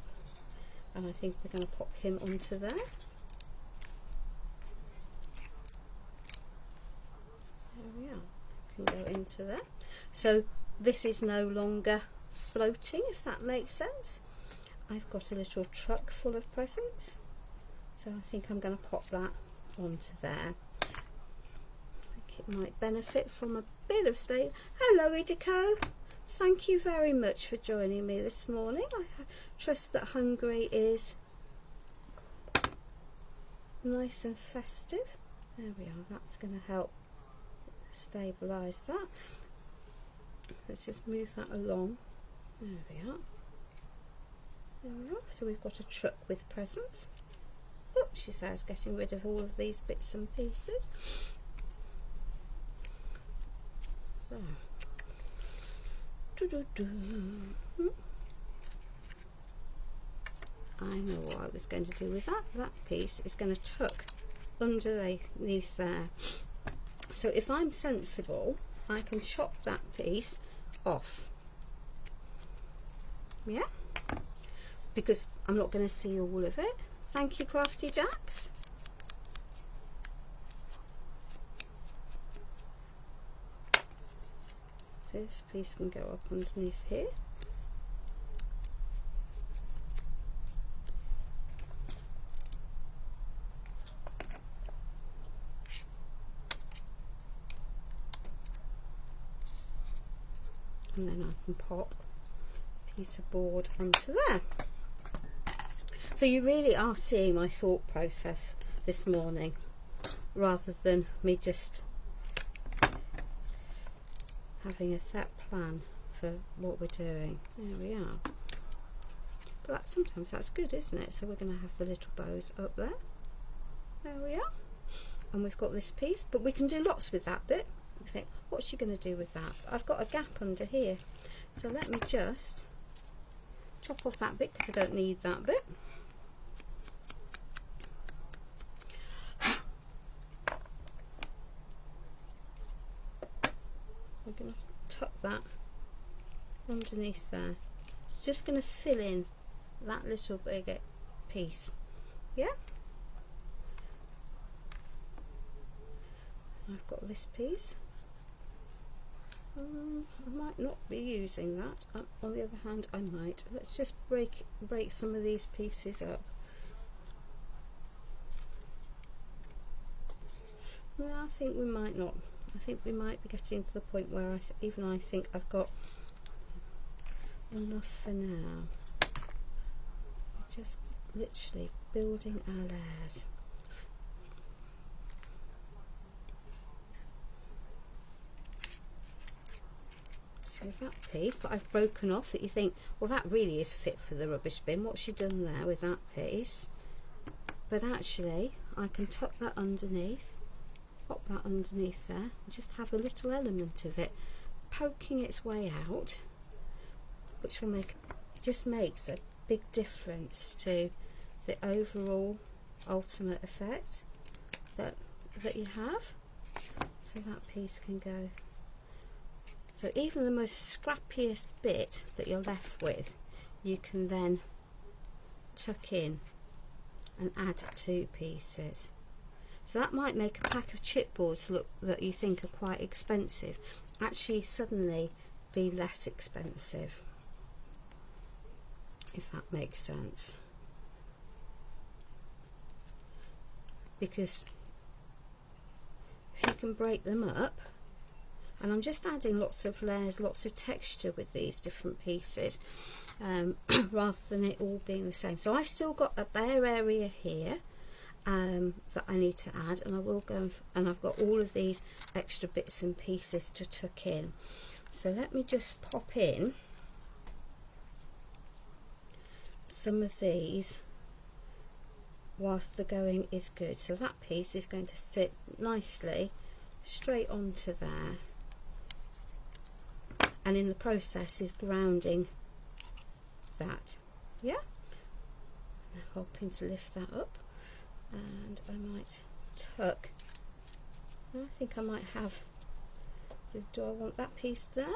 And I think we're going to pop him onto there. There we are. Can go into there. So this is no longer floating, if that makes sense. I've got a little truck full of presents, so I think I'm going to pop that onto there. I think it might benefit from a bit of stay. Hello Deco, thank you very much for joining me this morning. I trust that Hungary is nice and festive. There we are, that's going to help stabilise that. Let's just move that along. There we are. There we are. So we've got a truck with presents. Oh, she says, getting rid of all of these bits and pieces. So, I know what I was going to do with that. That piece is going to tuck underneath there. So if I'm sensible, I can chop that piece off. Yeah? Because I'm not going to see all of it. Thank you, Crafty Jacks. This piece can go up underneath here. And then I can pop a piece of board onto there. So you really are seeing my thought process this morning, rather than me just having a set plan for what we're doing. There we are. But sometimes that's good, isn't it? So we're going to have the little bows up there. There we are. And we've got this piece, but we can do lots with that bit. You think, what's she going to do with that? I've got a gap under here. So let me just chop off that bit because I don't need that bit. We're going to tuck that underneath there. It's just going to fill in that little bigger piece. Yeah? I've got this piece. I might not be using that. On the other hand, I might. Let's just break some of these pieces up. No, I think we might not. I think we might be getting to the point where I think I've got enough for now. We're just literally building our layers. So that piece that I've broken off, that you think, well, that really is fit for the rubbish bin. What's she done there with that piece? But actually, I can tuck that underneath, pop that underneath there, and just have a little element of it poking its way out, which will just makes a big difference to the overall ultimate effect that you have. So that piece can go. So even the most scrappiest bit that you're left with, you can then tuck in and add two pieces. So that might make a pack of chipboards look that you think are quite expensive actually suddenly be less expensive if that makes sense, because if you can break them up, and I'm just adding lots of layers, lots of texture with these different pieces, rather than it all being the same. So I've still got a bare area here that I need to add, and I will go and I've got all of these extra bits and pieces to tuck in. So let me just pop in some of these whilst the going is good. So that piece is going to sit nicely straight onto there, and in the process is grounding that. Yeah, helping to lift that up. And I might tuck, I think I might have, do I want that piece there?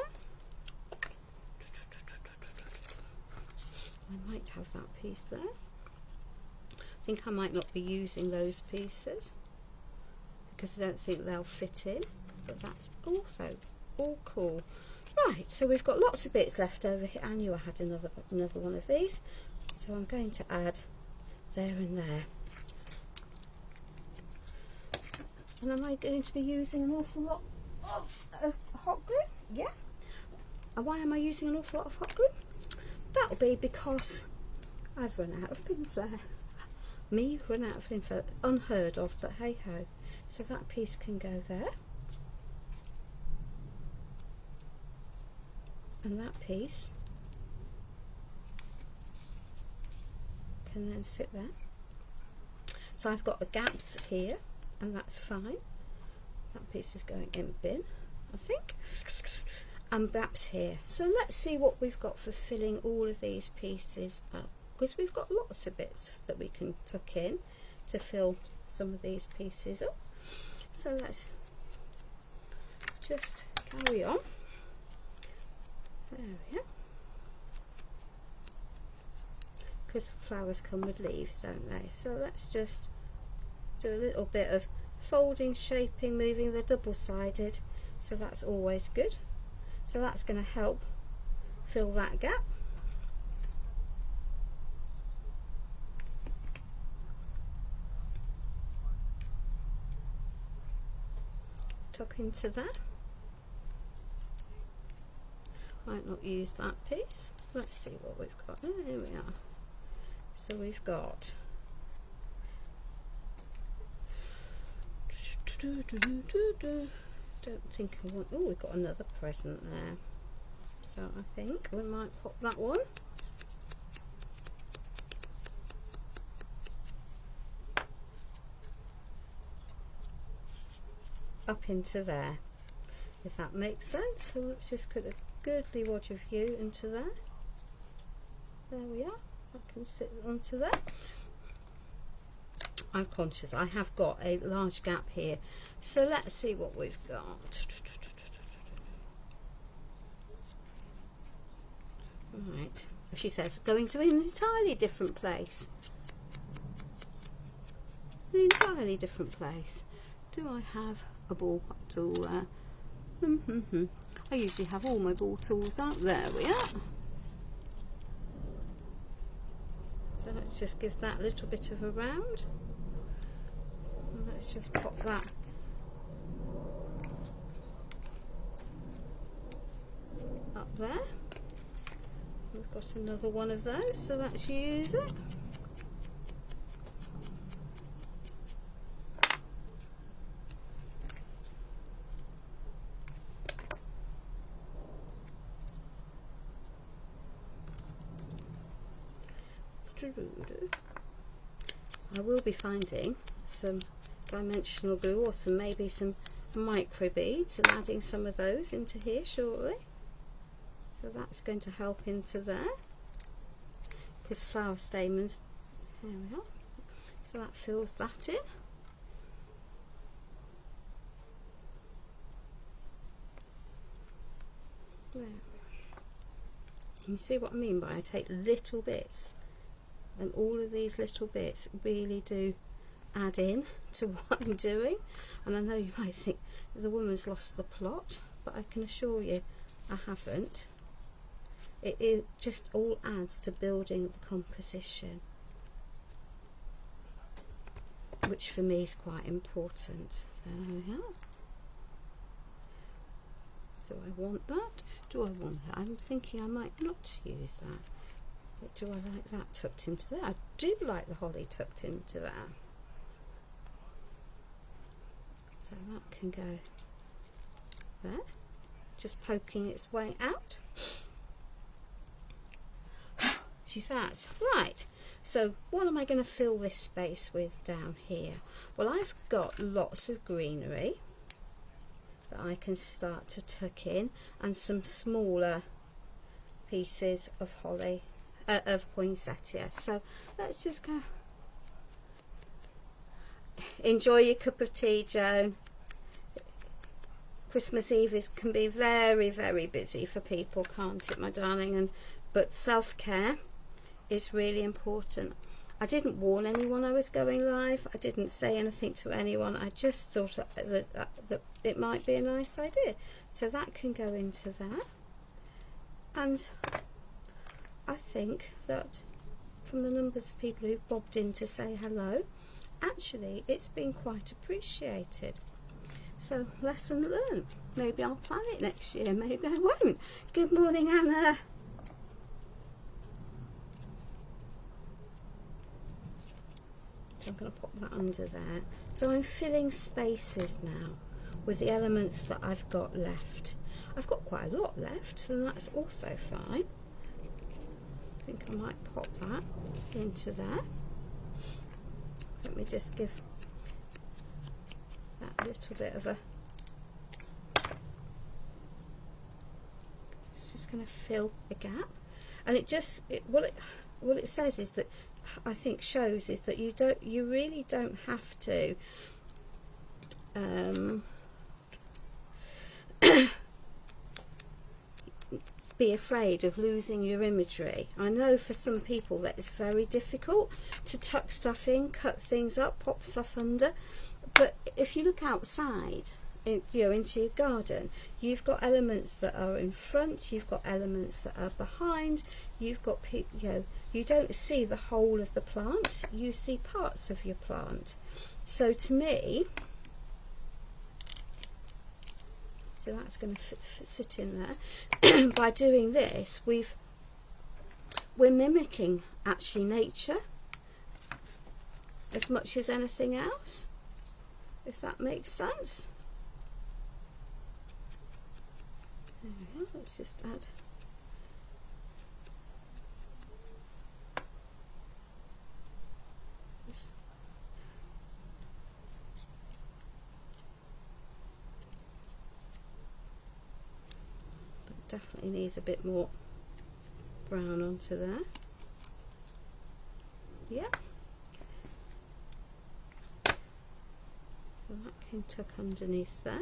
I might have that piece there. I think I might not be using those pieces because I don't think they'll fit in, but that's also all cool. Right, so we've got lots of bits left over here. I knew I had another one of these, so I'm going to add there and there. And am I going to be using an awful lot of hot glue? Yeah. And why am I using an awful lot of hot glue? That'll be because I've run out of pin flare. Me run out of pin flare. Unheard of, but hey ho. So that piece can go there. And that piece can then sit there. So I've got the gaps here, and that's fine. That piece is going in bin, I think. And gaps here. So let's see what we've got for filling all of these pieces up, because we've got lots of bits that we can tuck in to fill some of these pieces up. So let's just carry on. There we go. Because flowers come with leaves, don't they? So let's just do a little bit of folding, shaping, moving. They're double-sided, so that's always good. So that's going to help fill that gap. Tuck into that. Might not use that piece. Let's see what we've got. Oh, here we are. So we've got don't think I want, oh, we've got another present there, so I think we might pop that one up into there, if that makes sense. So let's just put a goodly wad of you into there. There we are. I can sit onto there. I'm conscious I have got a large gap here, so let's see what we've got. Right, she says going to an entirely different place. An entirely different place. Do I have a ball tool there? I usually have all my ball tools out. There we are. So let's just give that a little bit of a round. And let's just pop that up there. We've got another one of those, so let's use it. I will be finding some dimensional glue or maybe some micro beads and adding some of those into here shortly. So that's going to help into there, because flower stamens, there we are. So that fills that in. There. You see what I mean by I take little bits, and all of these little bits really do add in to what I'm doing. And I know you might think the woman's lost the plot, but I can assure you I haven't. it just all adds to building the composition, which for me is quite important. There we are. Do I want that? Do I want that? I'm thinking I might not use that. But do I like that tucked into there? I do like the holly tucked into there. So that can go there, just poking its way out. She's that. Right, so what am I going to fill this space with down here? Well, I've got lots of greenery that I can start to tuck in, and some smaller pieces of holly, of poinsettia. So let's just go. Enjoy your cup of tea, Joan. Christmas Eve can be very, very busy for people, can't it, my darling? But self-care is really important. I didn't warn anyone I was going live. I didn't say anything to anyone. I just thought that it might be a nice idea. So that can go into there. And I think that from the numbers of people who've bobbed in to say hello, actually it's been quite appreciated. So lesson learned. Maybe I'll plan it next year, maybe I won't. Good morning, Anna. So I'm going to pop that under there. So I'm filling spaces now with the elements that I've got left. I've got quite a lot left, and that's also fine. I think I might pop that into there. Let me just give that a little bit of a... It's just going to fill a gap. And what it says is that, I think shows, is that you really don't have to be afraid of losing your imagery. I know for some people that it's very difficult to tuck stuff in, cut things up, pop stuff under, but if you look outside into your garden, you've got elements that are in front, you've got elements that are behind, you've got you don't see the whole of the plant, you see parts of your plant. So to me, so that's going to sit in there. By doing this, we're mimicking actually nature as much as anything else, if that makes sense. There we go. Let's just add. Definitely needs a bit more brown onto there. Yeah. So that can tuck underneath there.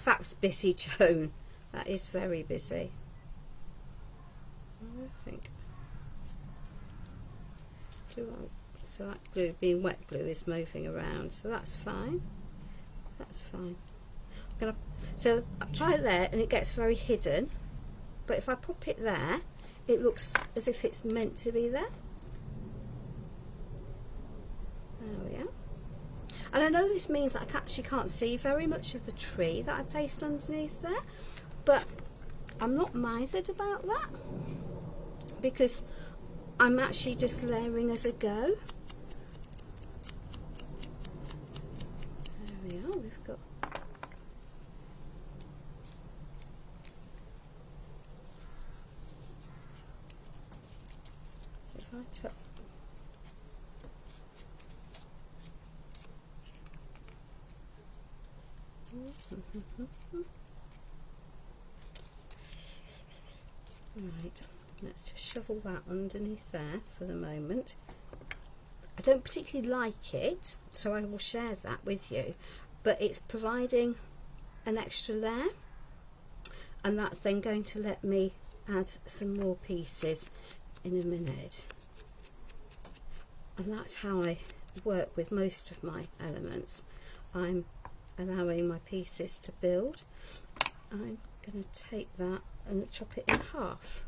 That's busy, Joan. That is very busy. I think. So that glue, being wet glue, is moving around, so that's fine. That's fine. So I try it there, and it gets very hidden. But if I pop it there, it looks as if it's meant to be there. There we are. And I know this means that I actually can't see very much of the tree that I placed underneath there, but I'm not mithered about that, because I'm actually just layering as I go. There we are, we've got... So if I tuck... Right. Let's just shovel that underneath there for the moment. I don't particularly like it, so I will share that with you, but it's providing an extra layer, and that's then going to let me add some more pieces in a minute. And that's how I work with most of my elements. I'm allowing my pieces to build. I'm going to take that and chop it in half.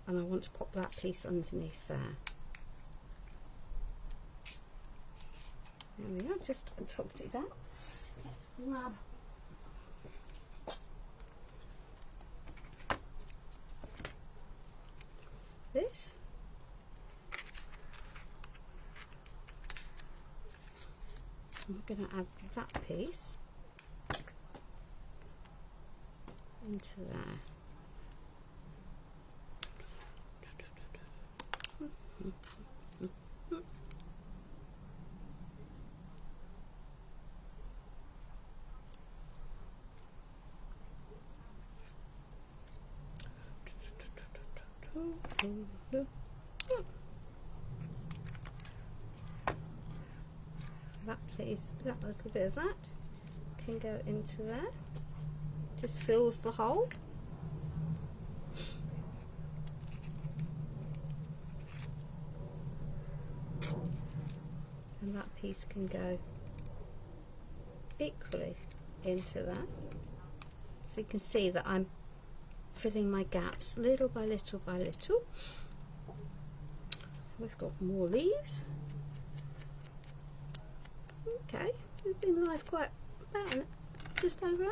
And I want to pop that piece underneath there. There we are, just tucked it down. Let's grab this. I'm going to add that piece into there. That piece, that little bit of that can go into there, just fills the hole. And that piece can go equally into that. So you can see that I'm filling my gaps little by little by little. We've got more leaves. Okay, we've been live quite about just over an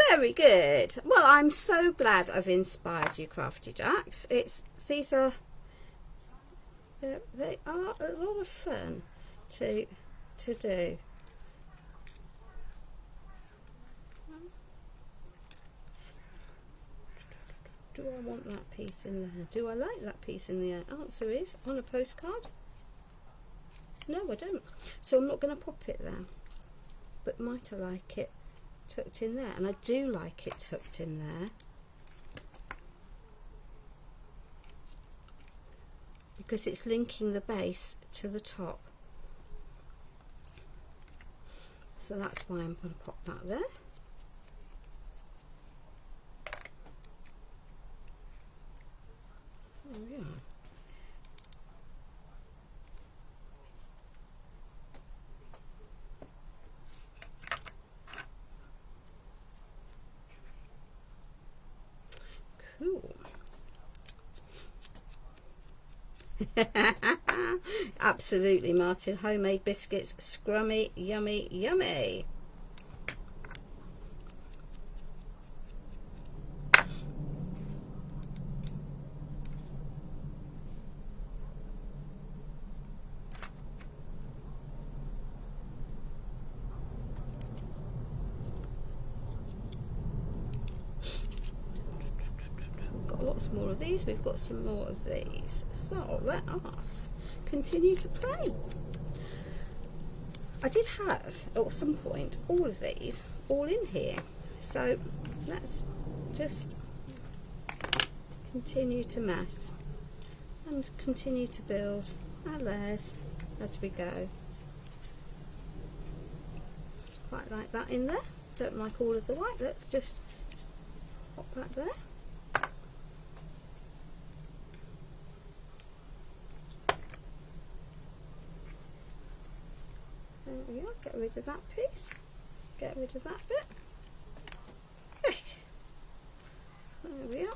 Very good. Well, I'm so glad I've inspired you, Crafty Jacks. They are a lot of fun to do. Do I want that piece in there? Do I like that piece in there? Answer is, on a postcard, no I don't. So I'm not going to pop it there. But might I like it tucked in there? And I do like it tucked in there. Because it's linking the base to the top. So that's why I'm going to pop that there. There we are. Cool. Absolutely, Martin. Homemade biscuits, scrummy, yummy, yummy. Lots more of these. We've got some more of these. So let us continue to play. I did have at some point all of these all in here, so let's just continue to mess and continue to build our layers as we go. Quite like that in there. Don't like all of the white. Let's just pop that there. There we are. Get rid of that piece. Get rid of that bit. There we are.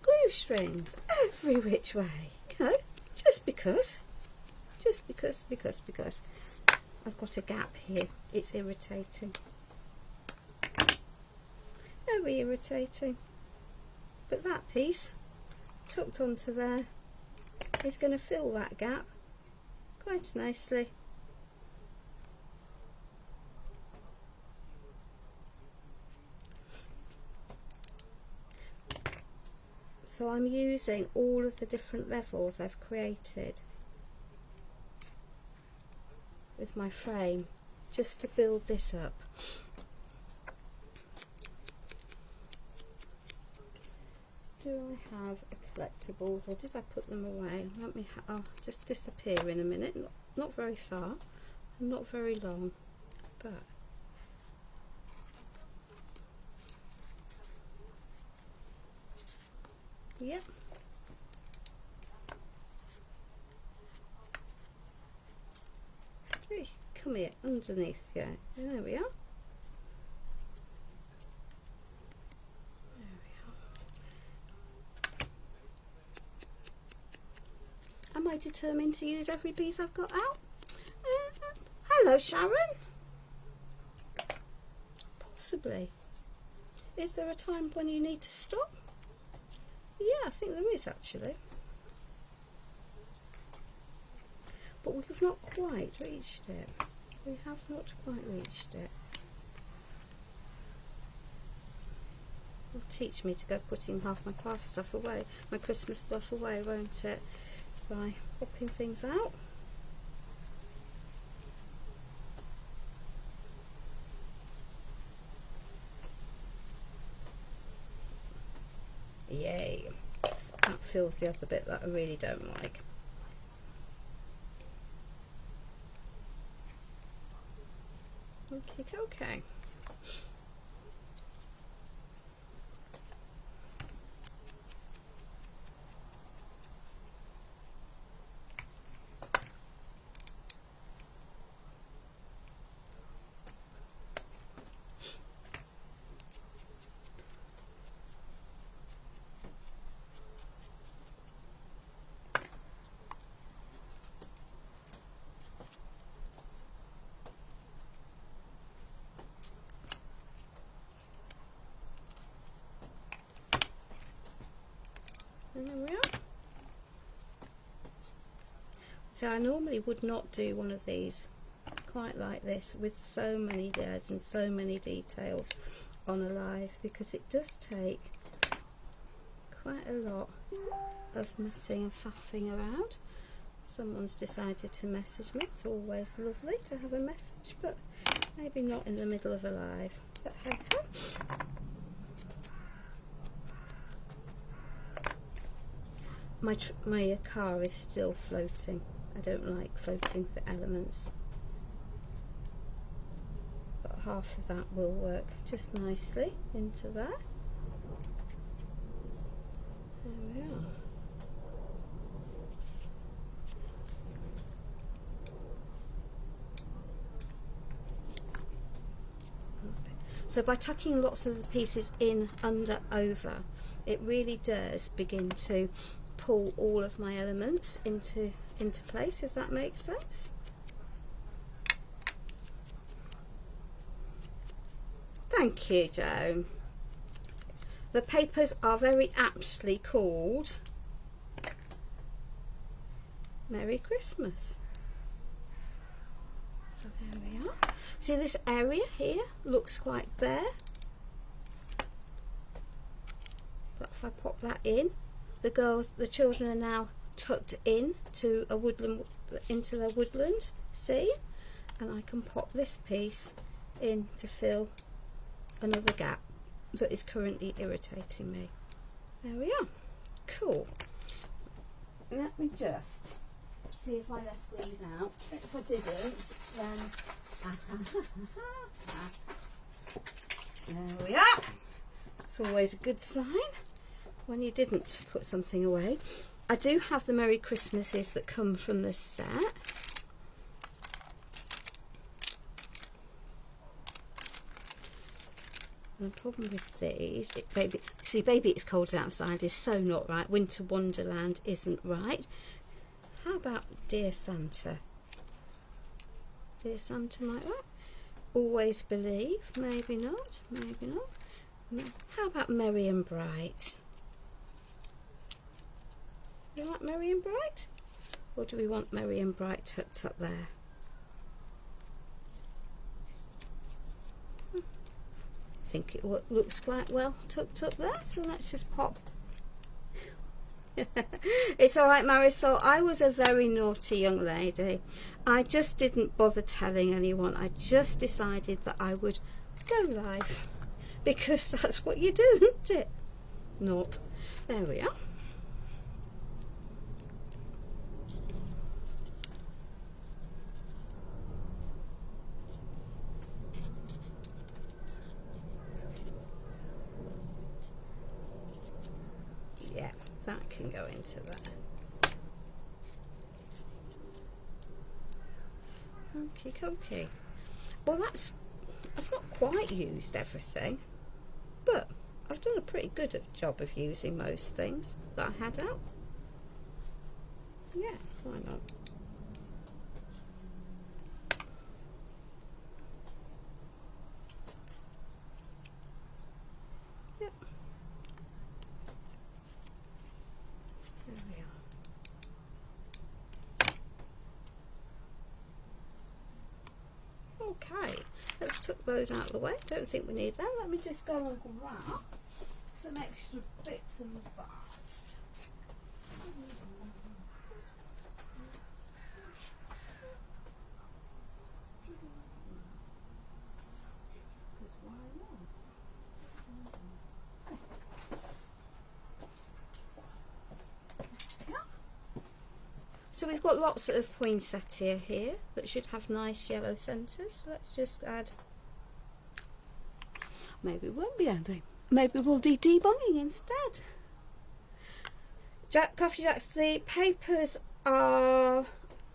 Glue strings every which way. You know, just because I've got a gap here. It's irritating. Very irritating. But that piece tucked onto there is going to fill that gap quite nicely. So I'm using all of the different levels I've created with my frame just to build this up. Do I have collectibles, or did I put them away? I'll just disappear in a minute. Not very far, not very long, but Yep. Hey, come here, underneath, yeah. There we are. Am I determined to use every piece I've got out? Hello, Sharon. Possibly. Is there a time when you need to stop? Yeah, I think there is actually. But we've not quite reached it. We have not quite reached it. It'll teach me to go putting half my craft stuff away, my Christmas stuff away, won't it? By popping things out. Yay! That fills the other bit that I really don't like. Okay. And there we are. So I normally would not do one of these quite like this with so many layers and so many details on a live, because it does take quite a lot of messing and faffing around. Someone's decided to message me. It's always lovely to have a message, but maybe not in the middle of a live. But hey ho. My car is still floating. I don't like floating for elements. But half of that will work just nicely into there. There we are. So by tucking lots of the pieces in, under, over, it really does begin to pull all of my elements into place, if that makes sense. Thank you, Joan. The papers are very aptly called Merry Christmas. So there we are. See, this area here looks quite bare, but if I pop that in, the children are now tucked in to a woodland, into their woodland scene, and I can pop this piece in to fill another gap that is currently irritating me. There we are. Cool. Let me just see if I left these out. If I didn't, then there we are. It's always a good sign when you didn't put something away. I do have the Merry Christmases that come from this set. And the problem with these, baby it's cold outside is so not right. Winter Wonderland isn't right. How about Dear Santa? Dear Santa might work. Always Believe, maybe not, maybe not. How about Merry and Bright? You like Merry and Bright? Or do we want Merry and Bright tucked up there? I think it looks quite well tucked up there, so let's just pop. It's alright, Marisol. I was a very naughty young lady. I just didn't bother telling anyone. I just decided that I would go live, because that's what you do, isn't it? Not. There we are. Yeah, that can go into there. Okie dokie. Well, I've not quite used everything, but I've done a pretty good job of using most things that I had out. Yeah, why not? Yep. There we are. Okay, let's tuck those out of the way. Don't think we need them. Let me just go and grab some extra bits and bobs. Because why not? Yeah. So we've got lots of poinsettia here that should have nice yellow centres. So let's just add. Maybe we won't be adding. Maybe we'll be debugging instead. Coffee Jacks, the papers are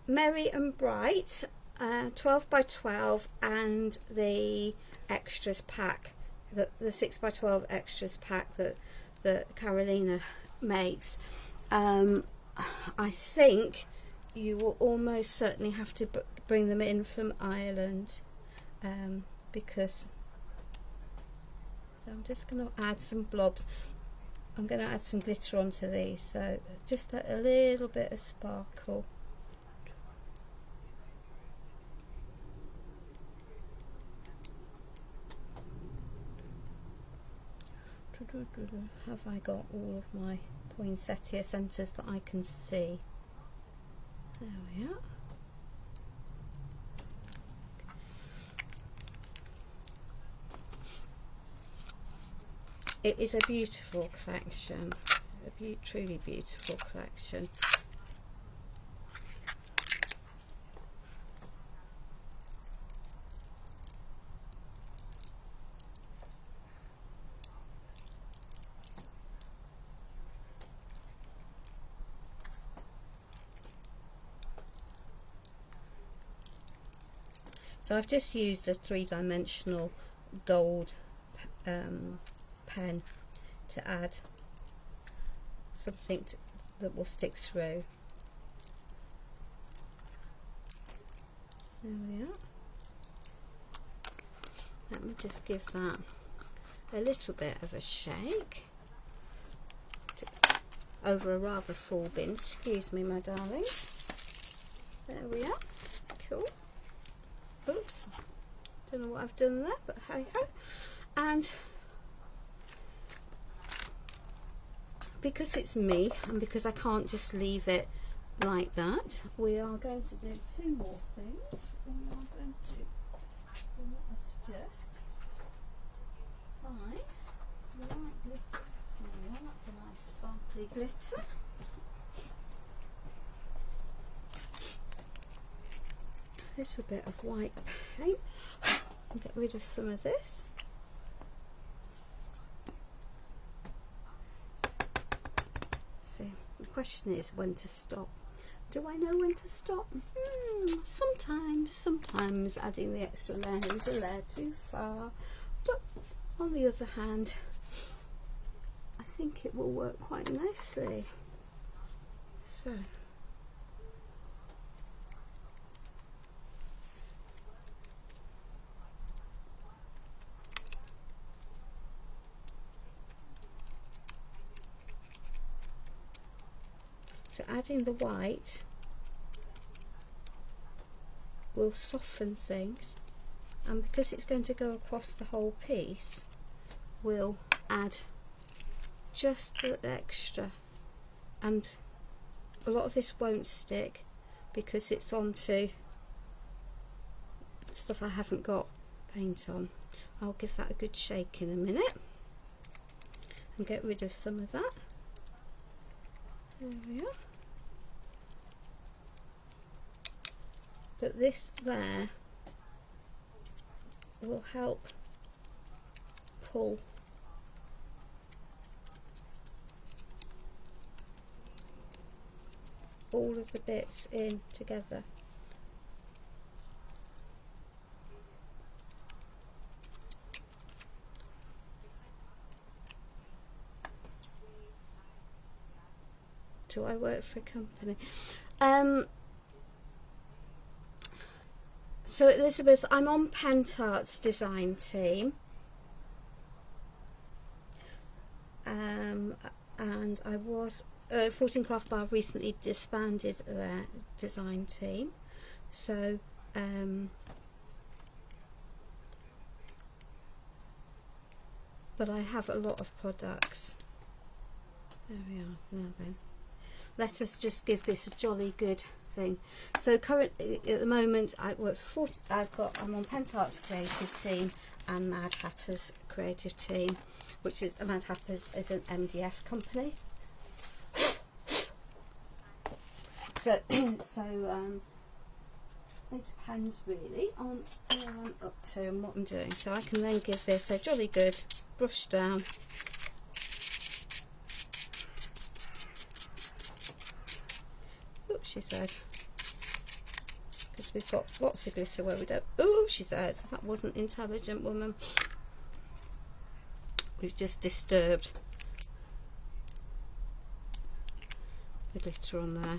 Merry and Bright, 12 by 12, and the extras pack, the 6 by 12 extras pack that Carolina makes. I think you will almost certainly have to bring them in from Ireland, because I'm just going to add some blobs. I'm going to add some glitter onto these, so just a little bit of sparkle. Have I got all of my poinsettia centres that I can see? There we are. It is a beautiful collection, a truly beautiful collection. So I've just used a three-dimensional gold pen to add something that will stick through. There we are. Let me just give that a little bit of a shake over a rather full bin. Excuse me, my darlings. There we are. Cool. Oops. Don't know what I've done there, but hey ho. And because it's me and because I can't just leave it like that, we are going to do two more things. We are going to just find the right glitter. There we are, that's a nice sparkly glitter. A little bit of white paint. And get rid of some of this. See, the question is when to stop. Do I know when to stop? Sometimes adding the extra layer is a layer too far, but on the other hand, I think it will work quite nicely. So. So adding the white will soften things, and because it's going to go across the whole piece, we'll add just the extra, and a lot of this won't stick because it's onto stuff I haven't got paint on. I'll give that a good shake in a minute and get rid of some of that. There we are. But this there will help pull all of the bits in together. Do I work for a company? So Elizabeth, I'm on Pentart's design team, and I was 14 Craft Bar recently disbanded their design team, so but I have a lot of products. There we are. Now then, let us just give this a jolly good thing. So currently, at the moment, I work for I'm on Pentart's creative team and Mad Hatter's creative team, which is Mad Hatter's is an MDF company. So it depends really on where I'm up to and what I'm doing. So I can then give this a jolly good brush down. Oops, she said. Because we've got lots of glitter where we don't. Ooh, she says. That wasn't intelligent, woman. We've just disturbed the glitter on there.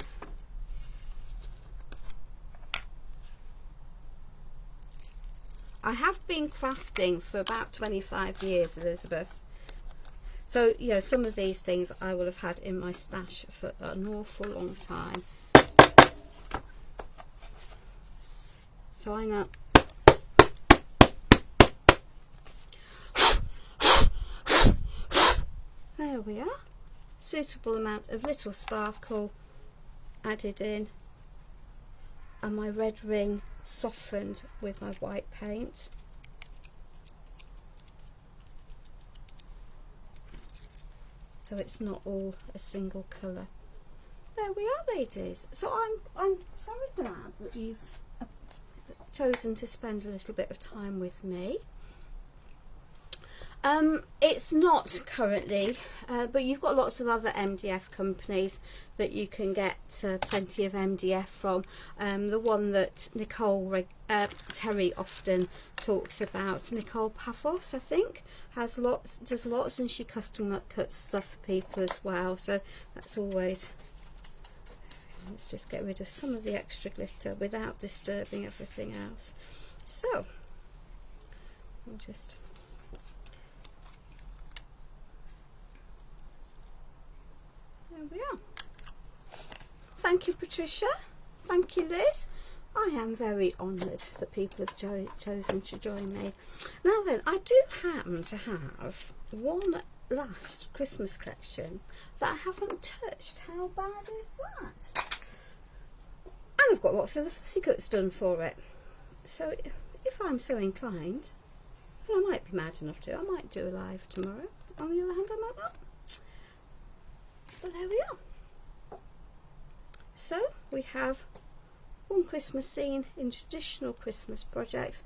I have been crafting for about 25 years, Elizabeth. So, yeah, some of these things I will have had in my stash for an awful long time. So I know. There we are. Suitable amount of little sparkle added in. And my red ring softened with my white paint. So it's not all a single colour. There we are, ladies. So I'm very glad that you've chosen to spend a little bit of time with me. It's not currently, but you've got lots of other MDF companies that you can get plenty of MDF from. The one that Nicole Terry often talks about, Nicole Pavos, I think, does lots, and she custom cuts stuff for people as well. So that's always. Let's just get rid of some of the extra glitter without disturbing everything else. So we'll just. There we are. Thank you, Patricia. Thank you, Liz. I am very honoured that people have chosen to join me. Now then, I do happen to have one last Christmas collection that I haven't touched. How bad is that? And I've got lots of the fussy cuts done for it. So if I'm so inclined, and I might be mad enough to, I might do a live tomorrow. On the other hand, I might not. But there we are. So we have one Christmas scene in traditional Christmas projects.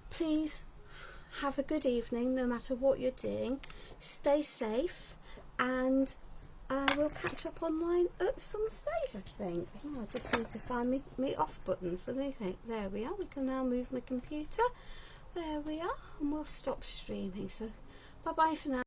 Please have a good evening no matter what you're doing. Stay safe, and we'll catch up online at some stage, I think. Oh, I just need to find me off button for the thing. There we are. We can now move my computer. There we are, and we'll stop streaming. So bye bye for now.